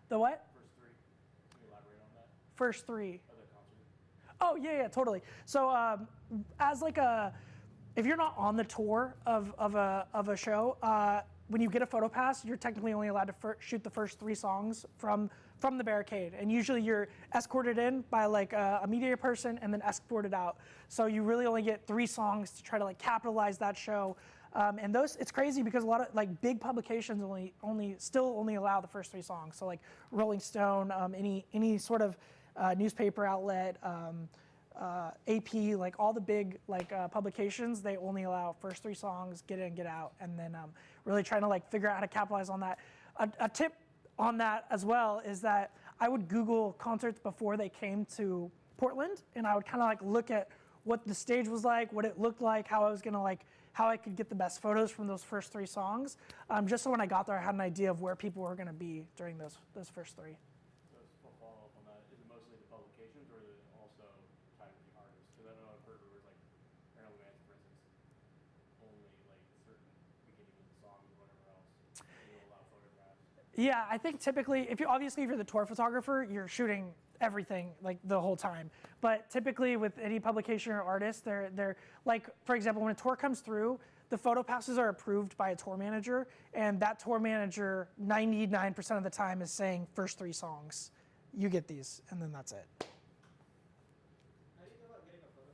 The what? First 3. Can you elaborate on that? First 3. Of the concert? Oh yeah, totally. So as like if you're not on the tour of a show, when you get a photo pass, you're technically only allowed to shoot the first 3 songs from the barricade, and usually you're escorted in by like a media person and then escorted out. So you really only get 3 songs to try to like capitalize that show. And those, it's crazy because a lot of like big publications still only allow the first 3 songs. So like Rolling Stone, any sort of newspaper outlet, AP, like all the big like publications, they only allow first 3 songs, get in, get out, and then really trying to like figure out how to capitalize on that. A tip on that as well is that I would Google concerts before they came to Portland, and I would kind of like look at what the stage was like, what it looked like, how I could get the best photos from those first 3 songs, just so when I got there I had an idea of where people were going to be during those first 3. So just a follow-up on that. Is it mostly the publications, or is it also tied to the artists? Because I know I've heard rumors like Marilyn Manson, for instance, only like certain beginning of the songs or whatever else will allow photographs. Yeah, I think typically, if you're the tour photographer, you're shooting everything like the whole time. But typically with any publication or artist, they're like, for example, when a tour comes through, the photo passes are approved by a tour manager, and that tour manager 99% of the time is saying first 3 songs, you get these, and then that's it. How do you go about getting a photo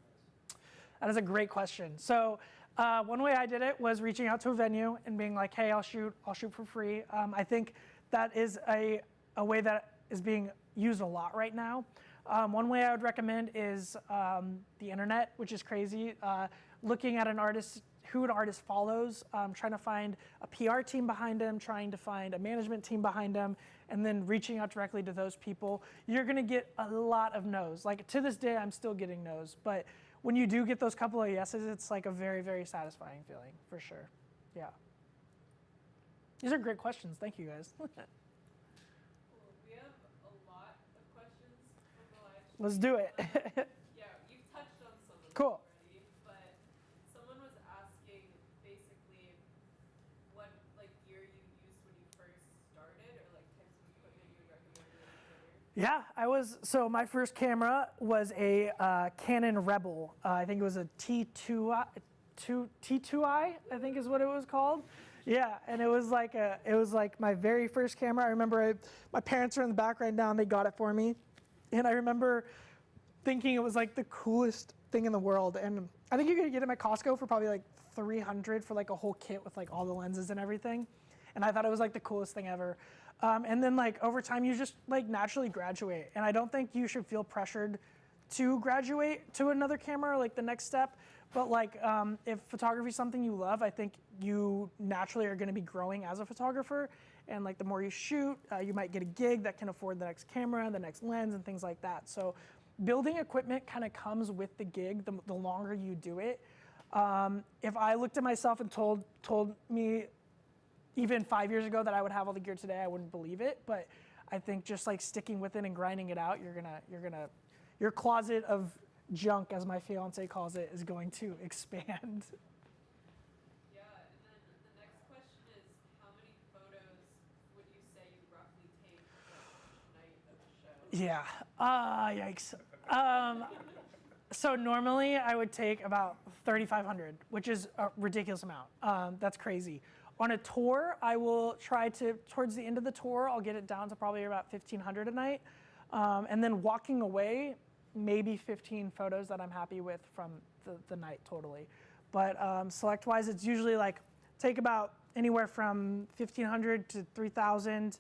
pass? That is a great question. So one way I did it was reaching out to a venue and being like, hey, I'll shoot for free. I think that is a way that is being used a lot right now. One way I would recommend is the internet, which is crazy. Looking at who an artist follows, trying to find a PR team behind them, trying to find a management team behind them, and then reaching out directly to those people. You're gonna get a lot of no's. Like to this day, I'm still getting no's, but when you do get those couple of yeses, it's like a very, very satisfying feeling, for sure. Yeah. These are great questions. Thank you, guys. Cool. We have a lot of questions from the live stream. Let's do it. Yeah, you've touched on some of them Cool. already, but someone was asking basically what like gear you used when you first started, or like types of equipment you would recommend to a beginner. Yeah, so my first camera was a Canon Rebel. I think it was a T2i, I think is what it was called. Yeah, and it was like my very first camera. I remember my parents are in the back right now, and they got it for me. And I remember thinking it was like the coolest thing in the world. And I think you could get it at Costco for probably like $300 for like a whole kit with like all the lenses and everything. And I thought it was like the coolest thing ever. And then like over time, you just like naturally graduate. And I don't think you should feel pressured to graduate to another camera, like the next step. But like if photography is something you love, I think you naturally are gonna be growing as a photographer. And like the more you shoot, you might get a gig that can afford the next camera, the next lens, and things like that. So building equipment kind of comes with the gig the longer you do it. If I looked at myself and told me even 5 years ago that I would have all the gear today, I wouldn't believe it. But I think just like sticking with it and grinding it out, your closet of junk, as my fiance calls it, is going to expand. Yeah, and then the next question is, how many photos would you say you roughly take each night of a show? Yeah. Yikes. So normally I would take about 3,500, which is a ridiculous amount. That's crazy. On a tour, I will try to, towards the end of the tour, I'll get it down to probably about 1,500 a night. And then walking away, maybe 15 photos that I'm happy with from the night totally. But select-wise, it's usually like take about anywhere from 1,500 to 3,000,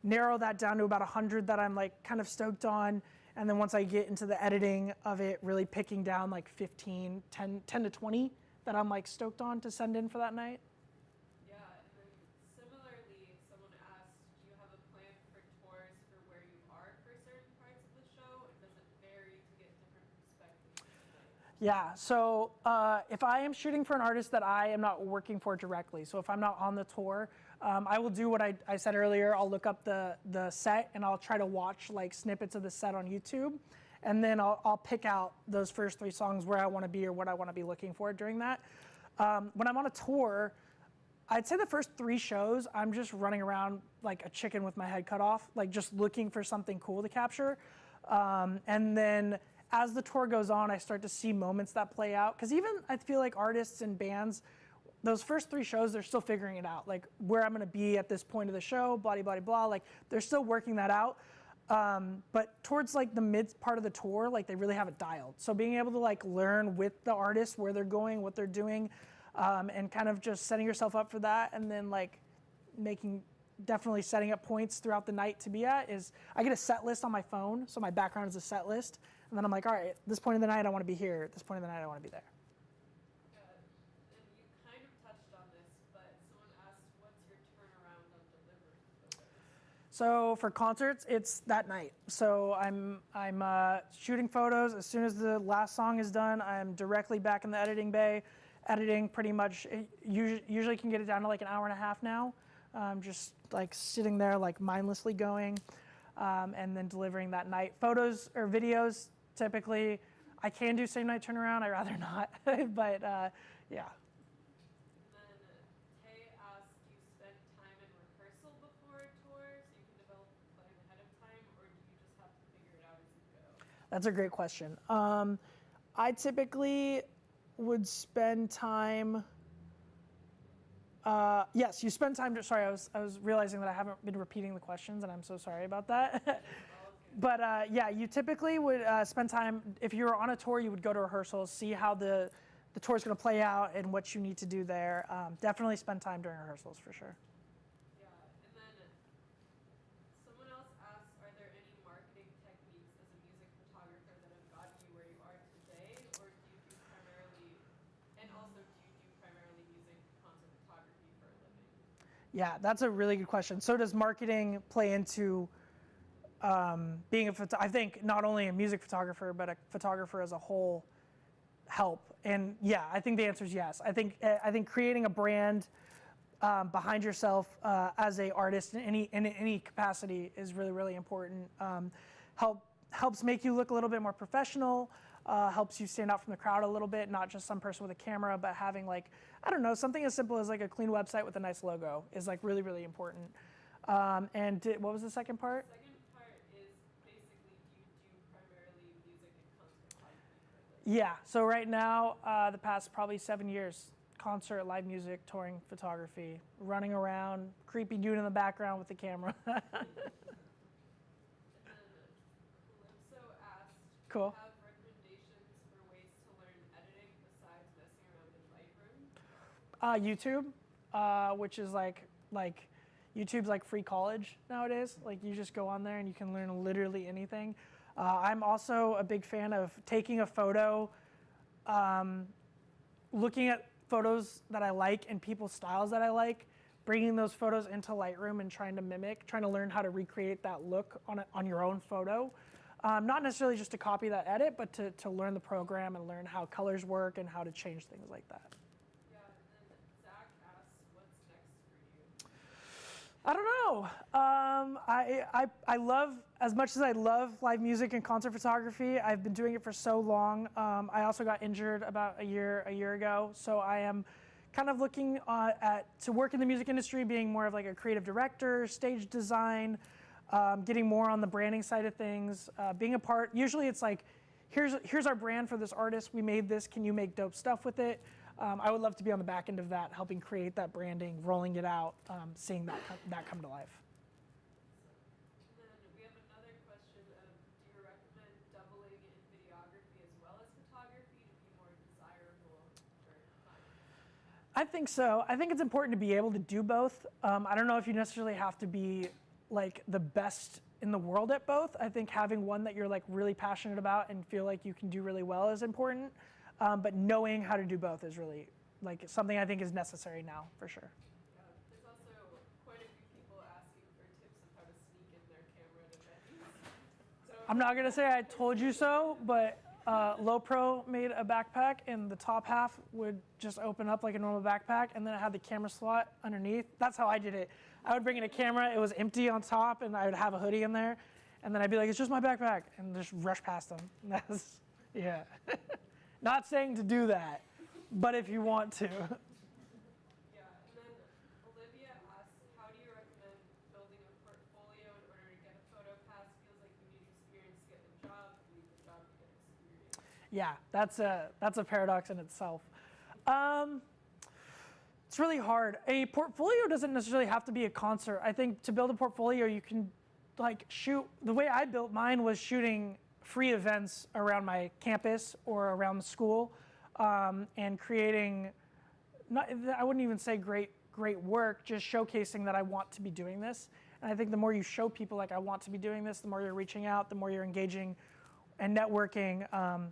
narrow that down to about 100 that I'm like kind of stoked on. And then once I get into the editing of it, really picking down like 10 to 20 that I'm like stoked on to send in for that night. Yeah, and then Yeah, so if I am shooting for an artist that I am not working for directly, so if I'm not on the tour, I will do what I said earlier. I'll look up the set and I'll try to watch like snippets of the set on YouTube. And then I'll pick out those first 3 songs where I want to be or what I want to be looking for during that. When I'm on a tour, I'd say the first 3 shows, I'm just running around like a chicken with my head cut off, like just looking for something cool to capture. And then as the tour goes on, I start to see moments that play out. Because even I feel like artists and bands, those first 3 shows, they're still figuring it out. Like where I'm going to be at this point of the show, blah, blah, blah. Like they're still working that out. But towards like the mid part of the tour, like they really have it dialed. So being able to like learn with the artist where they're going, what they're doing, and kind of just setting yourself up for that, and then like definitely setting up points throughout the night to be at is, I get a set list on my phone, so my background is a set list, and then I'm like, all right, at this point of the night I want to be here, at this point of the night I want to be there. And you kind of touched on this, but someone asked, what's your turnaround on delivering photos? So for concerts, it's that night. So I'm shooting photos. As soon as the last song is done, I'm directly back in the editing bay, editing pretty much. Usually can get it down to like an hour and a half now. Just like sitting there like mindlessly going, and then delivering that night. Photos or videos, typically, I can do same night turnaround. I'd rather not, but yeah. And then Tay asked, do you spend time in rehearsal before a tour so you can develop the plan ahead of time, or do you just have to figure it out as you go? That's a great question. I typically would spend time. Yes, you spend time. Sorry, I was realizing that I haven't been repeating the questions, and I'm so sorry about that. But yeah, you typically would spend time. If you were on a tour, you would go to rehearsals, see how the tour is going to play out and what you need to do there. Definitely spend time during rehearsals for sure. Yeah, and then someone else asked, are there any marketing techniques as a music photographer that have gotten you where you are today, or do you do primarily, and also do you do primarily music concert photography for a living? Yeah, that's a really good question. So does marketing play into being I think not only a music photographer, but a photographer as a whole help? And yeah, I think the answer is yes. I think creating a brand behind yourself as a artist in any capacity is really, really important. Helps make you look a little bit more professional, helps you stand out from the crowd a little bit, not just some person with a camera, but having like, I don't know, something as simple as like a clean website with a nice logo is like really, really important. What was the second part? Second part is basically, do you do primarily music and concert photography for a living? Yeah, so right now, the past probably 7 years, concert, live music, touring, photography, running around, creepy dude in the background with the camera. And then Calypso asked, Cool. do you have recommendations for ways to learn editing besides messing around in Lightroom? YouTube, which is like YouTube's like free college nowadays. Like you just go on there and you can learn literally anything. I'm also a big fan of taking a photo, looking at photos that I like and people's styles that I like, bringing those photos into Lightroom and trying to learn how to recreate that look on your own photo. Not necessarily just to copy that edit, but to learn the program and learn how colors work and how to change things like that. Yeah, and then Zach asks, what's next for you? I don't know. I love, as much as I love live music and concert photography, I've been doing it for so long. I also got injured about a year ago, so I am kind of looking to work in the music industry, being more of like a creative director, stage design, getting more on the branding side of things, being a part. Usually it's like, here's our brand for this artist. We made this. Can you make dope stuff with it? I would love to be on the back end of that, helping create that branding, rolling it out, seeing that come to life. And then we have another question of, do you recommend doubling in videography as well as photography to be more desirable for clients? I think so. I think it's important to be able to do both. I don't know if you necessarily have to be like the best in the world at both. I think having one that you're like really passionate about and feel like you can do really well is important. But knowing how to do both is really like something I think is necessary now for sure. Yeah, there's also quite a few people asking for tips on how to sneak in their camera to venues. So I'm not gonna say I told you so, but Low Pro made a backpack, and the top half would just open up like a normal backpack, and then it had the camera slot underneath. That's how I did it. I would bring in a camera, it was empty on top, and I would have a hoodie in there, and then I'd be like, it's just my backpack, and just rush past them. That's, yeah. Not saying to do that, but if you want to. Yeah, and then Olivia asks, how do you recommend building a portfolio in order to get a photo pass? Feels like you need experience to get the job, you need the job to get experience. Yeah, that's a paradox in itself. It's really hard. A portfolio doesn't necessarily have to be a concert. I think to build a portfolio, you can like shoot. The way I built mine was shooting free events around my campus or around the school, and creating. I wouldn't even say great work, just showcasing that I want to be doing this. And I think the more you show people like I want to be doing this, the more you're reaching out, the more you're engaging and networking,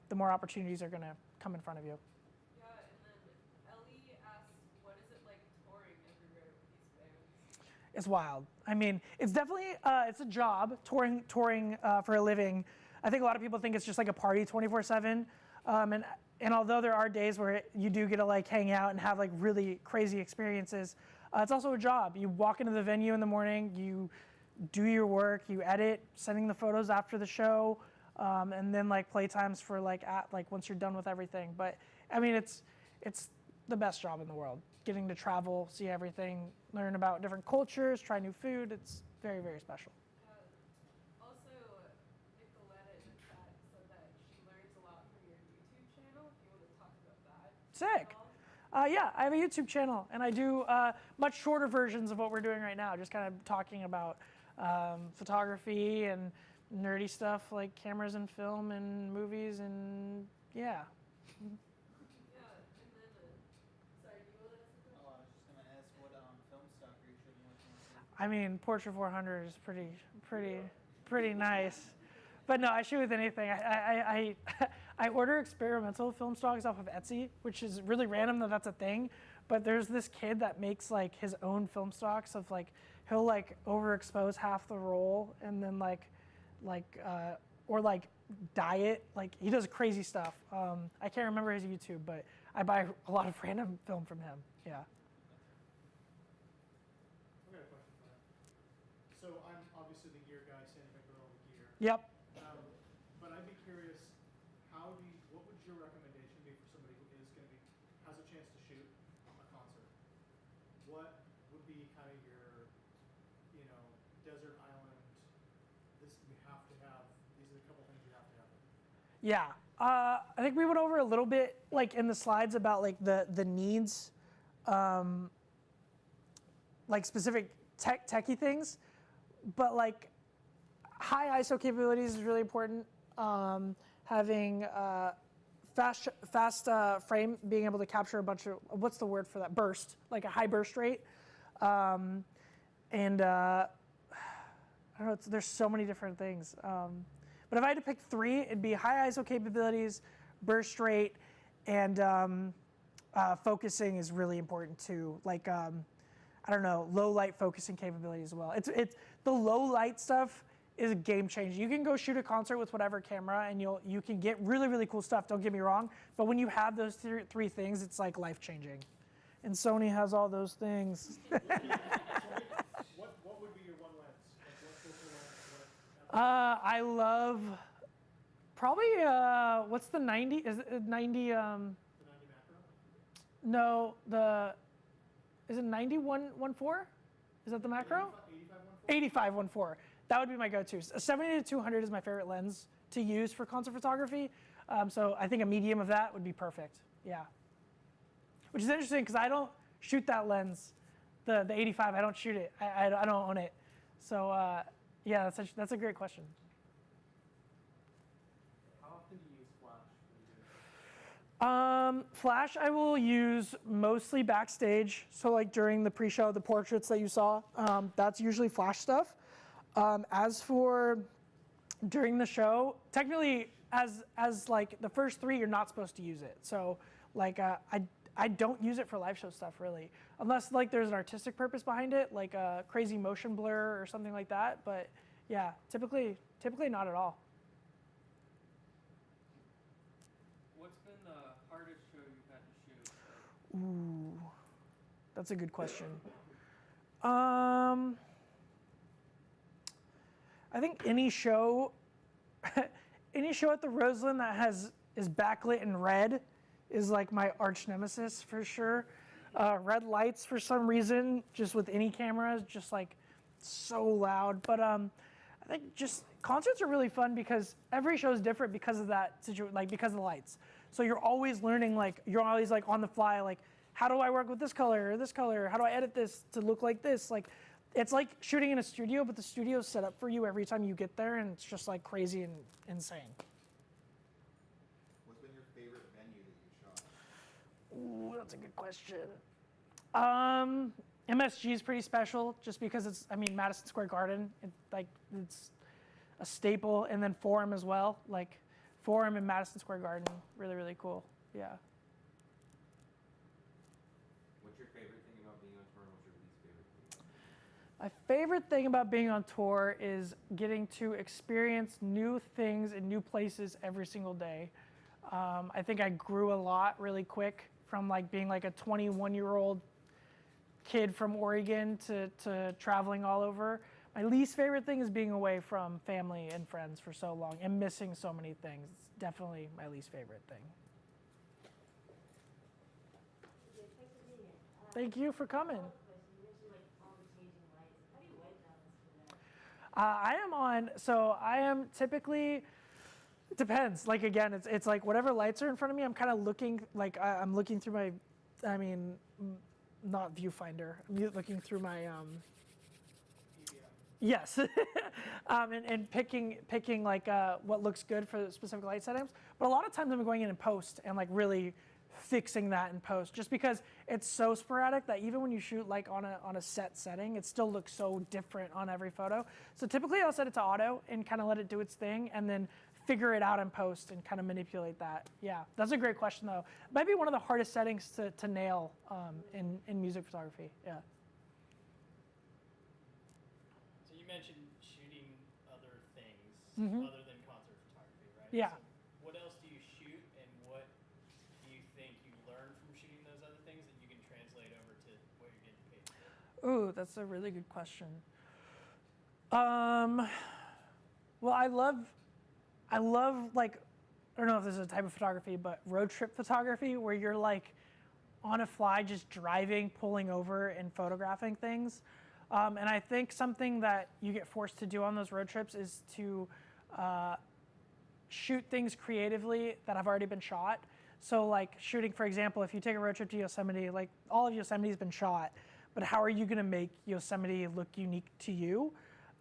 the more opportunities are going to come in front of you. Yeah, and then Ellie asks, what is it like touring everywhere with these bands? It's wild. I mean, it's definitely it's a job touring for a living. I think a lot of people think it's just like a party 24/7, and although there are days where you do get to like hang out and have like really crazy experiences, it's also a job. You walk into the venue in the morning, you do your work, you edit, sending the photos after the show, and then like playtimes for like once you're done with everything. But I mean, it's the best job in the world. Getting to travel, see everything, learn about different cultures, try new food. It's very, very special. Also, Nicoletta in the chat said that she learns a lot from your YouTube channel. If you want to talk about that. Sick. at all. Yeah, I have a YouTube channel, and I do much shorter versions of what we're doing right now, just kind of talking about photography and nerdy stuff like cameras and film and movies and yeah. Yeah, and then, sorry, do you want to ask a question? Oh, I was just gonna ask what film stock are you shooting with? I mean, Portrait 400 is pretty nice, but no, I shoot with anything. I order experimental film stocks off of Etsy, which is really random that that's a thing. But there's this kid that makes like his own film stocks of like he'll like overexpose half the roll and then or dye it. Like he does crazy stuff. I can't remember his YouTube, but I buy a lot of random film from him. Yeah. I've got a question for that. So I'm obviously the gear guy, sending my girl the gear. Yep. But I'd be curious, what would your recommendation be for somebody who has a chance to shoot a concert? What would be kind of your, desert island? These are the couple things you have to have. Yeah, I think we went over a little bit, like in the slides, about like the needs, like specific techie things, but like high ISO capabilities is really important. Having fast frame, being able to capture a bunch of what's the word for that? Burst, like a high burst rate, and I don't know. There's so many different things. But if I had to pick three, it'd be high ISO capabilities, burst rate, and focusing is really important too. Like, I don't know, low light focusing capability as well. It's the low light stuff is a game changer. You can go shoot a concert with whatever camera and you can get really, really cool stuff, don't get me wrong. But when you have those three things, it's like life changing. And Sony has all those things. What would be your one lens? Like what focal lens? I love probably what's the 90? Is it 90? The 90 macro? No, is it 90-1.4? Is that the macro? 85 1.4? 85-1.4. That would be my go-to. A 70-200 is my favorite lens to use for concert photography. So I think a medium of that would be perfect. Yeah. Which is interesting because I don't shoot that lens, the 85. I don't shoot it. I don't own it. So yeah, that's a great question. How often do you use Flash when you do it? Flash I will use mostly backstage. So like during the pre-show, the portraits that you saw, that's usually Flash stuff. As for during the show, technically as like the first three, you're not supposed to use it. So like I don't use it for live show stuff really, unless like there's an artistic purpose behind it, like a crazy motion blur or something like that. But yeah, typically not at all. Ooh, that's a good question. I think any show, any show at the Roseland that is backlit in red is like my arch nemesis for sure. Red lights for some reason, just with any camera, is just like so loud. But I think just concerts are really fun because every show is different because of that situation, like because of the lights. So you're always learning, like you're always like on the fly, like how do I work with this color or this color? How do I edit this to look like this? Like it's like shooting in a studio, but the studio's set up for you every time you get there, and it's just like crazy and insane. What's been your favorite venue that you shot? Ooh, that's a good question. MSG is pretty special just because it's, I mean, Madison Square Garden, it's a staple, and then Forum as well. Like Forum and Madison Square Garden, really, really cool. Yeah. What's your favorite thing about being on tour, and what's your least favorite thing? My favorite thing about being on tour is getting to experience new things and new places every single day. I think I grew a lot really quick from like being like a 21-year-old kid from Oregon to traveling all over. My least favorite thing is being away from family and friends for so long and missing so many things. It's definitely my least favorite thing. Thank you for coming. I am typically, it depends. Like again, it's like whatever lights are in front of me, I'm kind of looking, like I'm looking through my, not viewfinder. I'm looking through my, yes, and picking like what looks good for specific light settings. But a lot of times I'm going in and post and like really fixing that in post, just because it's so sporadic that even when you shoot like on a set setting, it still looks so different on every photo. So typically I'll set it to auto and kind of let it do its thing, and then figure it out in post and kind of manipulate that. Yeah, that's a great question though. It might be one of the hardest settings to nail in music photography. Yeah. So you mentioned shooting other things Mhm. other than concert photography, right? Yeah. So what else do you shoot, and what do you think you learned from shooting those other things that you can translate over to what you're getting paid for? Ooh, that's a really good question. Well, I love like, I don't know if this is a type of photography, but road trip photography where you're like on a fly, just driving, pulling over and photographing things. And I think something that you get forced to do on those road trips is to shoot things creatively that have already been shot. So like shooting, for example, if you take a road trip to Yosemite, like all of Yosemite has been shot, but how are you gonna make Yosemite look unique to you?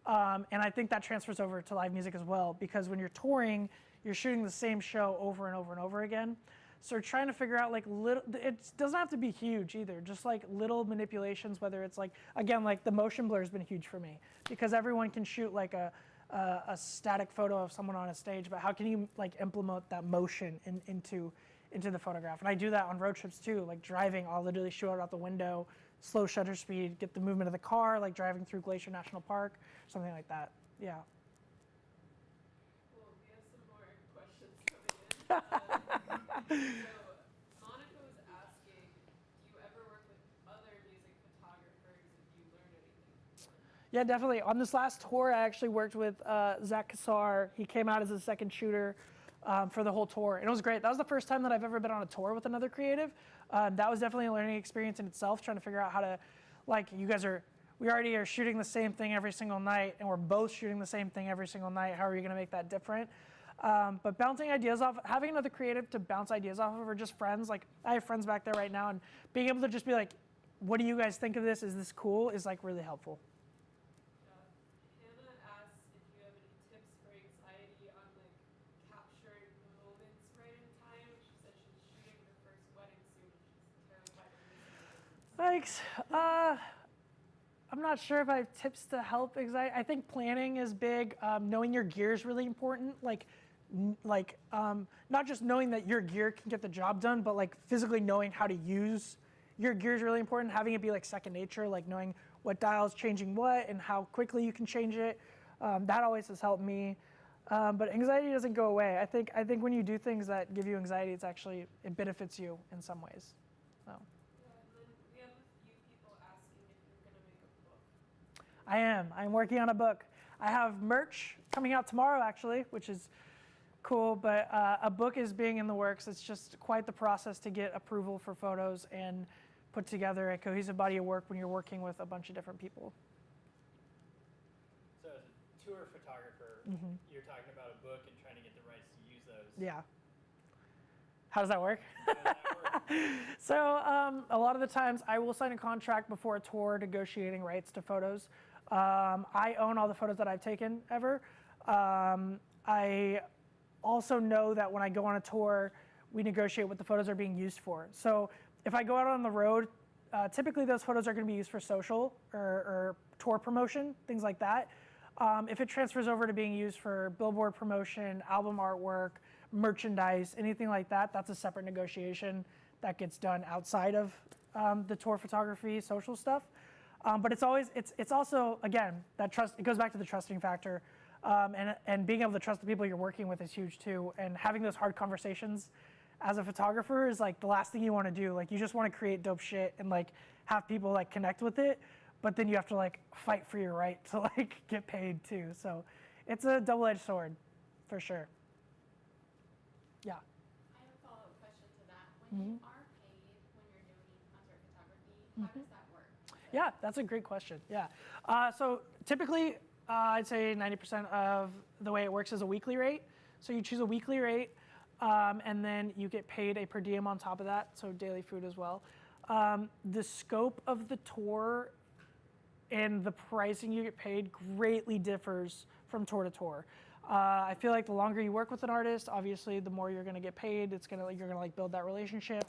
And I think that transfers over to live music as well, because when you're touring, you're shooting the same show over and over and over again. So we're trying to figure out like little, it doesn't have to be huge either, just like little manipulations, whether it's like, again, like the motion blur has been huge for me, because everyone can shoot like a static photo of someone on a stage, but how can you like implement that motion into the photograph? And I do that on road trips too, like driving, I'll literally shoot out the window, slow shutter speed, get the movement of the car, like driving through Glacier National Park, something like that. Yeah. Cool. We have some more questions coming in. So Monica was asking, do you ever work with other music photographers if you learn anything from them? Yeah, definitely. On this last tour, I actually worked with Zach Kassar. He came out as a second shooter for the whole tour, and it was great. That was the first time that I've ever been on a tour with another creative. That was definitely a learning experience in itself, trying to figure out how to, like, we already are shooting the same thing every single night, and we're both shooting the same thing every single night. How are you gonna make that different? But bouncing ideas off, having another creative to bounce ideas off of, or just friends, like I have friends back there right now, and being able to just be like, what do you guys think of this? Is this cool? Is like really helpful. Hannah asks if you have any tips for anxiety on like capturing moments right in time. She said she's shooting her first wedding soon and she's terrified of missing it. Thanks. I'm not sure if I have tips to help anxiety. I think planning is big. Knowing your gear is really important. Like not just knowing that your gear can get the job done, but like physically knowing how to use your gear is really important. Having it be like second nature, like knowing what dial's changing what and how quickly you can change it. That always has helped me. But anxiety doesn't go away. I think when you do things that give you anxiety, it benefits you in some ways. So. I am. I'm working on a book. I have merch coming out tomorrow, actually, which is cool, but a book is being in the works. It's just quite the process to get approval for photos and put together a cohesive body of work when you're working with a bunch of different people. So as a tour photographer, you're talking about a book and trying to get the rights to use those. Yeah. How does that work? How does that work? So a lot of the times I will sign a contract before a tour negotiating rights to photos. I own all the photos that I've taken ever. I also know that when I go on a tour, we negotiate what the photos are being used for. So if I go out on the road, typically those photos are going to be used for social or tour promotion, things like that. If it transfers over to being used for billboard promotion, album artwork, merchandise, anything like that, that's a separate negotiation that gets done outside of the tour photography, social stuff. But it's also, again, that trust, it goes back to the trusting factor. And being able to trust the people you're working with is huge too. And having those hard conversations as a photographer is like the last thing you want to do. Like you just want to create dope shit and like have people like connect with it, but then you have to like fight for your right to like get paid too. So it's a double-edged sword for sure. Yeah. I have a follow-up question to that. When you are paid when you're doing concert photography, how does that work? Yeah, that's a great question. Yeah. So typically, I'd say 90% of the way it works is a weekly rate. So you choose a weekly rate, and then you get paid a per diem on top of that, so daily food as well. The scope of the tour and the pricing you get paid greatly differs from tour to tour. I feel like the longer you work with an artist, obviously, the more you're going to get paid. You're going to like build that relationship.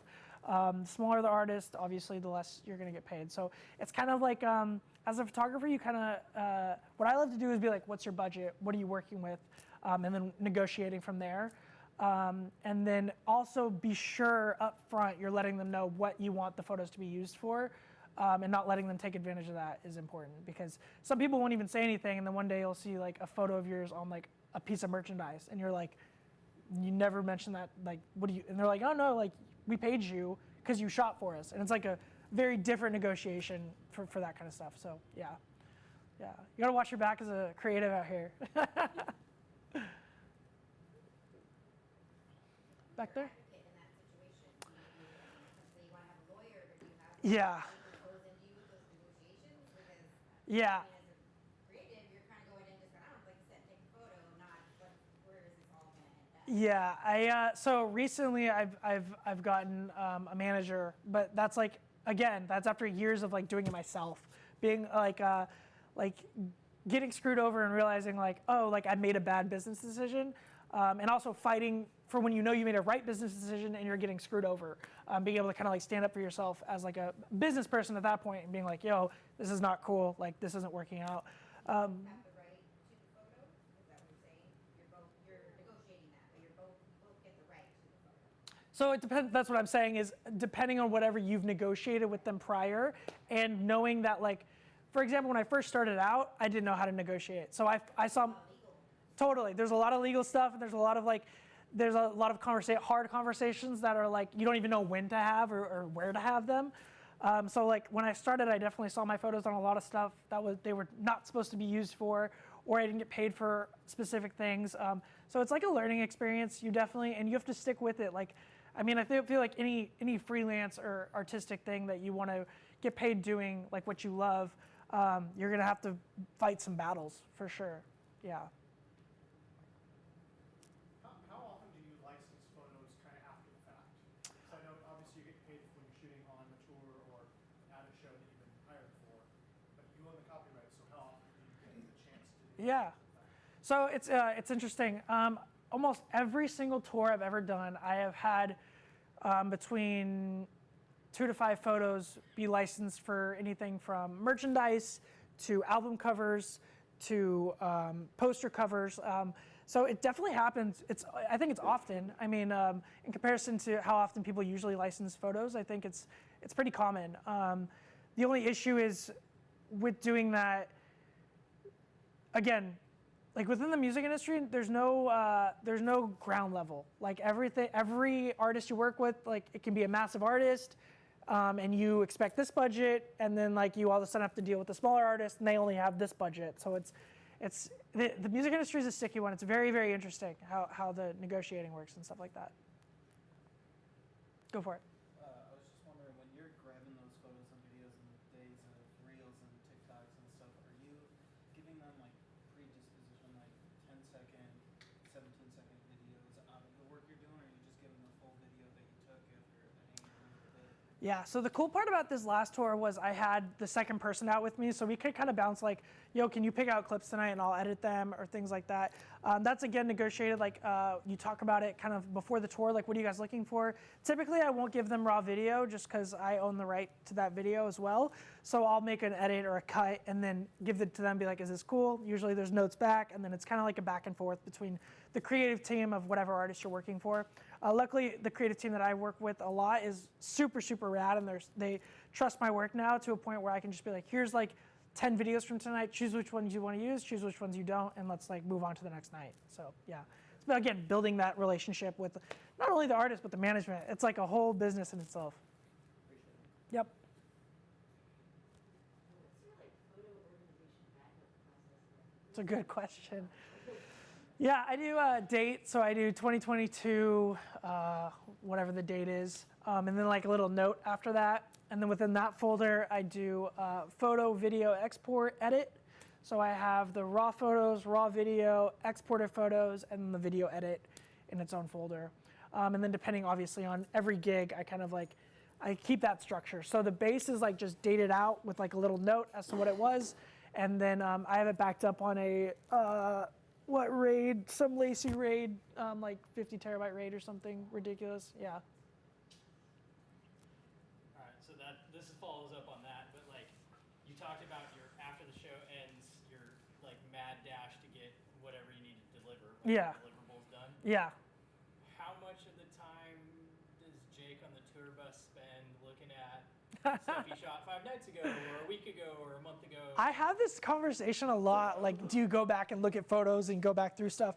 The smaller the artist, obviously, the less you're going to get paid. So it's kind of like, as a photographer, you kind of, what I love to do is be like, what's your budget? What are you working with? And then negotiating from there. And then also be sure up front you're letting them know what you want the photos to be used for. And not letting them take advantage of that is important, because some people won't even say anything, and then one day you'll see like a photo of yours on like a piece of merchandise, and you're like, you never mentioned that, like, what do you, and they're like, oh no, like, we paid you because you shot for us. And it's like a very different negotiation for that kind of stuff. So yeah, you gotta watch your back as a creative out here. Back there? Yeah. Yeah. Yeah, so recently I've gotten a manager, but that's like, again, that's after years of like doing it myself, being like getting screwed over and realizing like, oh, like I made a bad business decision, and also fighting for when you know you made a right business decision and you're getting screwed over, being able to kind of like stand up for yourself as like a business person at that point and being like, yo, this is not cool, like this isn't working out. So it depends. That's what I'm saying is depending on whatever you've negotiated with them prior, and knowing that, like, for example, when I first started out, I didn't know how to negotiate. So I saw totally. There's a lot of legal stuff, and there's a lot of hard conversations that are like you don't even know when to have or where to have them. So like when I started, I definitely saw my photos on a lot of stuff that they were not supposed to be used for, or I didn't get paid for specific things. So it's like a learning experience. You definitely, and you have to stick with it. Like, I mean, I feel like any freelance or artistic thing that you want to get paid doing, like what you love, you're gonna have to fight some battles for sure. Yeah. How often do you license photos kind of after the fact? Because I know obviously you get paid when you're shooting on the tour or at a show that you've been hired for, but you own the copyright, so how often do you get the chance to do Yeah. So it's interesting. Almost every single tour I've ever done, I have had between 2 to 5 photos be licensed for anything from merchandise to album covers to poster covers. So it definitely happens. I think it's often. I mean, in comparison to how often people usually license photos, I think it's pretty common. The only issue is with doing that, again, like within the music industry, there's no ground level. Like every artist you work with, like it can be a massive artist, and you expect this budget, and then like you all of a sudden have to deal with the smaller artists, and they only have this budget. So the music industry is a sticky one. It's very, very interesting how the negotiating works and stuff like that. Go for it. I was just wondering, when you're grabbing those photos and videos in the days of Reels and TikToks and stuff, are you giving them like predisposition, like 10-second, 17-second videos out of the work you're doing, or are you just giving them a full video that you took after an angle a bit? Yeah, so the cool part about this last tour was I had the second person out with me, so we could kind of bounce like, yo, can you pick out clips tonight and I'll edit them or things like that. That's again negotiated, like you talk about it kind of before the tour, like what are you guys looking for? Typically I won't give them raw video just because I own the right to that video as well. So I'll make an edit or a cut and then give it to them, be like, is this cool? Usually there's notes back, and then it's kind of like a back and forth between the creative team of whatever artist you're working for. Luckily, the creative team that I work with a lot is super, super rad, and they trust my work now to a point where I can just be like, here's like 10 videos from tonight, choose which ones you want to use, choose which ones you don't, and let's like move on to the next night. So yeah, it's about, again, building that relationship with not only the artist, but the management. It's like a whole business in itself. Yep. It's a good question. Yeah, I do a date, so I do 2022, whatever the date is, and then like a little note after that. And then within that folder, I do photo, video, export, edit. So I have the raw photos, raw video, exported photos, and then the video edit in its own folder. And then depending obviously on every gig, I kind of like, I keep that structure. So the base is like just dated out with like a little note as to what it was. And then I have it backed up on a, what RAID, some lacy RAID, like 50 terabyte RAID or something ridiculous, yeah. All right, so this follows up on that, but like you talked about your after the show ends, your like mad dash to get whatever you need to deliver. Yeah. Deliverables done. Yeah. How much of the time does Jake on the tour bus spend looking at stuff he shot 5 nights ago, or a week ago, or a month ago? I have this conversation a lot, like, do you go back and look at photos and go back through stuff?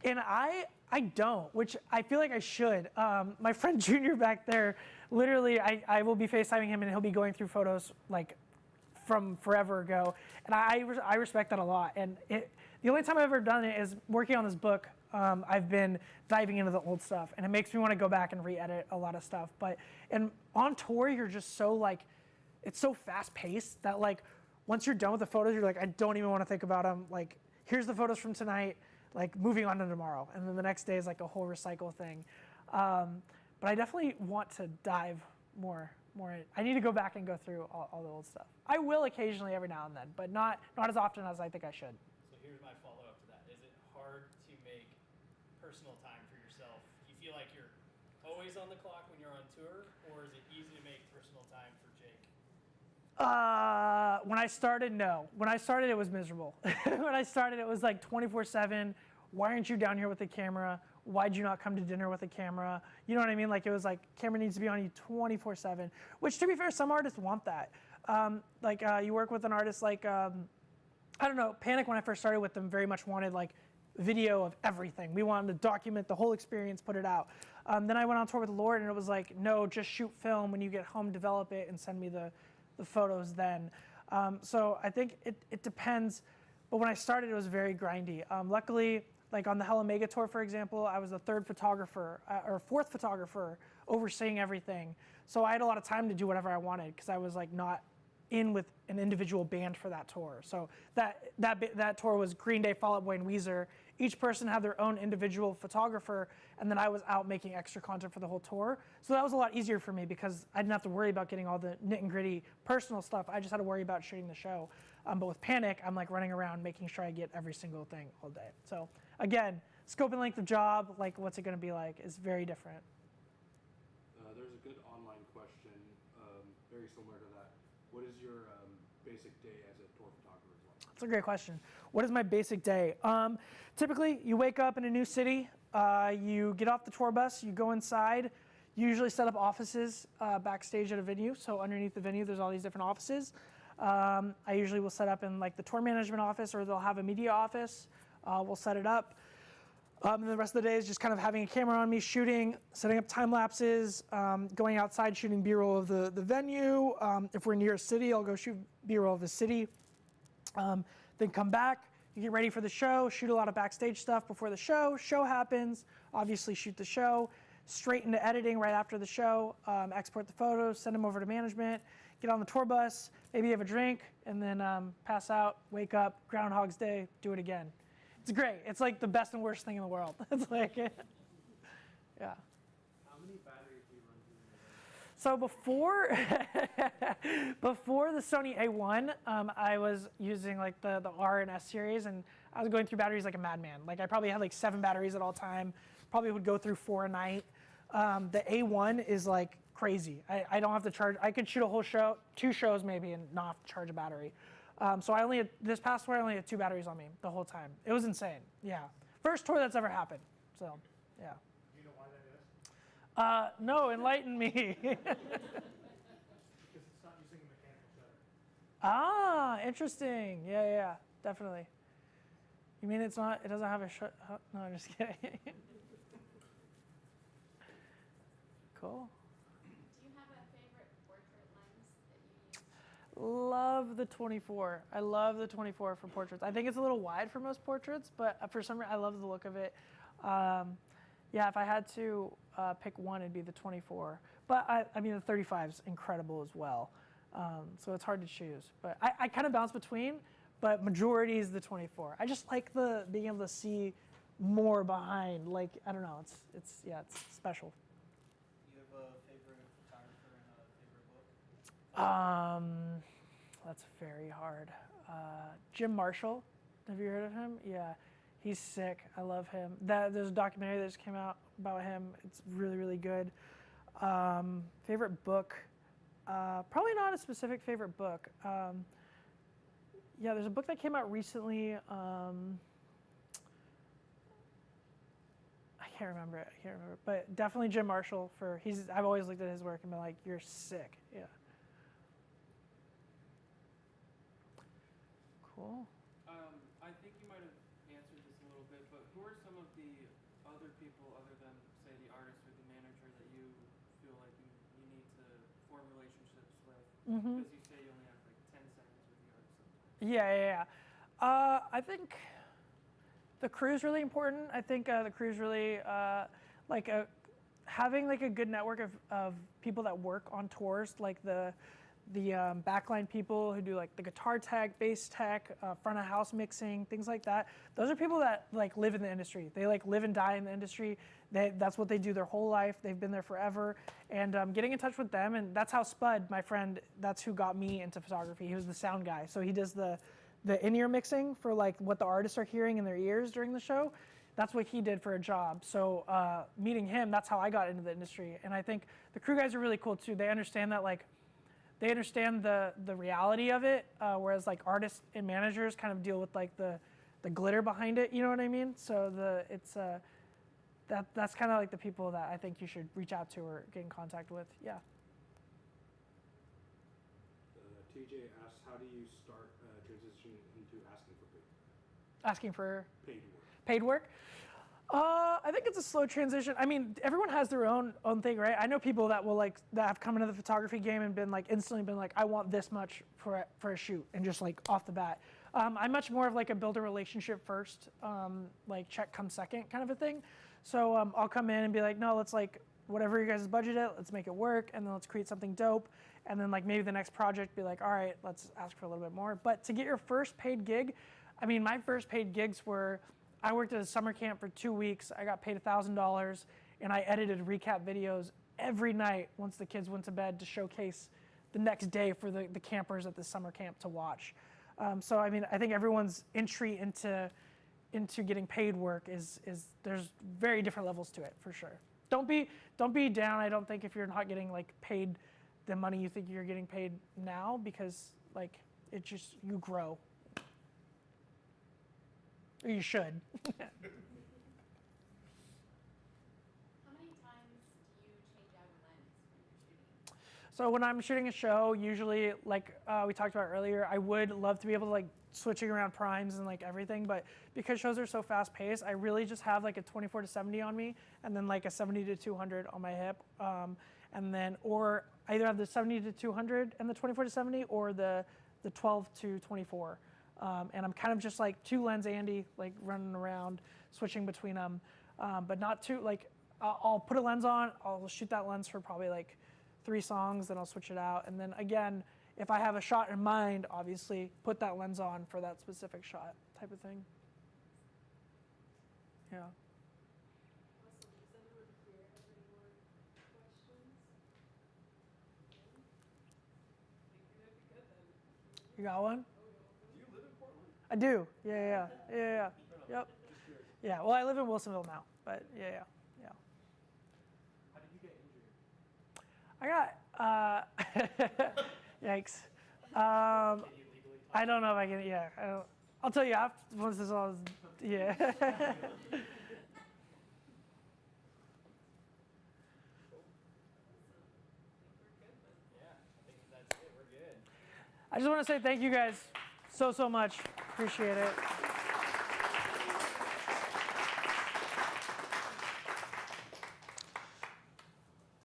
And I don't, which I feel like I should. My friend Junior back there, literally, I will be FaceTiming him and he'll be going through photos like from forever ago. And I respect that a lot. And the only time I've ever done it is working on this book. I've been diving into the old stuff, and it makes me want to go back and re-edit a lot of stuff. And on tour, you're just so like, it's so fast paced that like, once you're done with the photos, you're like, I don't even want to think about them. Like, here's the photos from tonight, like moving on to tomorrow. And then the next day is like a whole recycle thing. But I definitely want to dive more in. I need to go back and go through all the old stuff. I will occasionally every now and then, but not as often as I think I should. So here's my follow-up to that. Is it hard to make personal time for yourself? Do you feel like you're always on the clock when you're on tour, or is it easy to make personal time for Jake? When I started, no. When I started, it was miserable. When I started, it was like 24/7. Why aren't you down here with the camera? Why'd you not come to dinner with a camera? You know what I mean? Like, it was like, camera needs to be on you 24/7, which, to be fair, some artists want that. You work with an artist like, I don't know, Panic, when I first started with them, very much wanted like video of everything. We wanted to document the whole experience, put it out. Then I went on tour with Lorde, and it was like, no, just shoot film. When you get home, develop it and send me the photos then. So I think it depends. But when I started, it was very grindy. Luckily, like on the Hell Omega tour, for example, I was the third photographer or fourth photographer overseeing everything. So I had a lot of time to do whatever I wanted because I was like not in with an individual band for that tour. So that tour was Green Day, Fall Out Boy, and Weezer. Each person had their own individual photographer, and then I was out making extra content for the whole tour. So that was a lot easier for me because I didn't have to worry about getting all the nit and gritty personal stuff. I just had to worry about shooting the show. But with Panic, I'm like running around making sure I get every single thing all day. So again, scope and length of job, like what's it going to be like, is very different. There's a good online question, very similar to that. What is your basic day as a tour photographer as well? That's a great question. What is my basic day? Typically, you wake up in a new city, you get off the tour bus, you go inside, you usually set up offices backstage at a venue. So underneath the venue, there's all these different offices. I usually will set up in like the tour management office, or they'll have a media office. We'll set it up. And the rest of the day is just kind of having a camera on me, shooting, setting up time lapses, going outside, shooting B-roll of the venue. If we're near a city, I'll go shoot B-roll of the city. Then come back, you get ready for the show, shoot a lot of backstage stuff before the show. Show happens, obviously shoot the show, straight into editing right after the show, export the photos, send them over to management, get on the tour bus, maybe have a drink, and then pass out, wake up, Groundhog's Day, do it again. It's great. It's like the best and worst thing in the world. It's like, yeah. How many batteries do you run through in a day? So before the Sony A1, I was using like the R and S series, and I was going through batteries like a madman. Like I probably had like 7 batteries at all time. Probably would go through 4 a night. The A1 is like crazy. I don't have to charge. I could shoot a whole show, 2 shows maybe, and not have to charge a battery. So I only had, this past tour, I only had 2 batteries on me the whole time. It was insane. Yeah, first tour that's ever happened. So yeah. Do you know why that is? No, enlighten me. Because it's not using a mechanical shutter. Ah, interesting. Yeah, definitely. You mean it's not? It doesn't have a shut? No, I'm just kidding. Cool. Do you have a favorite portrait lens that you use? Love the 24. I love the 24 for portraits. I think it's a little wide for most portraits, but for some reason, I love the look of it. Yeah, if I had to pick one, it'd be the 24. But I mean, the 35 is incredible as well. So it's hard to choose. But I kind of bounce between, but majority is the 24. I just like the being able to see more behind. Like, I don't know, it's special. You have a favorite photographer and a favorite book? That's very hard. Jim Marshall, have you heard of him? Yeah, he's sick. I love him. There's a documentary that just came out about him. It's really, really good. Favorite book? Probably not a specific favorite book. Yeah, there's a book that came out recently. I can't remember it. But definitely Jim Marshall. I've always looked at his work and been like, you're sick. Yeah. Cool. I think you might have answered this a little bit, but who are some of the other people other than, say, the artist or the manager that you feel like you need to form relationships with? Because you say you only have like 10 seconds with the artist sometimes. Yeah. I think the crew's really important. I think the crew's really having like a good network of people that work on tours, like the backline people who do like the guitar tech, bass tech, front of house mixing, things like that. Those are people that like live in the industry. They like live and die in the industry. That's what they do their whole life. They've been there forever. And getting in touch with them, and that's how Spud, my friend, that's who got me into photography. He was the sound guy. So he does the in-ear mixing for like what the artists are hearing in their ears during the show. That's what he did for a job. So meeting him, that's how I got into the industry. And I think the crew guys are really cool too. They understand that like, they understand the reality of it, whereas like artists and managers kind of deal with like the glitter behind it. You know what I mean? So that's kind of like the people that I think you should reach out to or get in contact with. Yeah. TJ asks, how do you start transitioning into asking for paid? Asking for Paid work. paid work. I think it's a slow transition. I mean, everyone has their own thing, right? I know people that will that have come into the photography game and been like instantly been like, I want this much for a shoot, and just like off the bat. I'm much more of like a build a relationship first, like check come second kind of a thing. So I'll come in and be like, no, let's like whatever you guys budget it, let's make it work, and then let's create something dope. And then like maybe the next project be like, all right, let's ask for a little bit more. But to get your first paid gig, I mean, my first paid gigs were, I worked at a summer camp for 2 weeks. I got paid $1,000, and I edited recap videos every night once the kids went to bed to showcase the next day for the campers at the summer camp to watch. So I mean, I think everyone's entry into getting paid work is there's very different levels to it for sure. Don't be down. I don't think if you're not getting like paid the money you think you're getting paid now, because like it just, you grow. Or you should. How many times do you change out a lens when you're shooting? So when I'm shooting a show, usually, like we talked about earlier, I would love to be able to like switching around primes and like everything, but because shows are so fast paced, I really just have like a 24 to 70 on me, and then like a 70 to 200 on my hip, and then or either have the 70 to 200 and the 24 to 70, or the 12 to 24, and I'm kind of just like two lens Andy, like running around, switching between them, but not too like I'll put a lens on, I'll shoot that lens for probably like 3 songs, then I'll switch it out, and then again, if I have a shot in mind, obviously put that lens on for that specific shot, type of thing. Yeah. Awesome. Does anyone here have any more questions? I think you're gonna be good then. You got one? Do you live in Portland? I do. Yeah. Yep. Yeah. Well, I live in Wilsonville now, but yeah. How did you get injured? I got yikes. I don't know if I can. Yeah. I'll tell you after once this all is. Yeah. Yeah, I think that's it. We're good. I just want to say thank you guys so much. Appreciate it.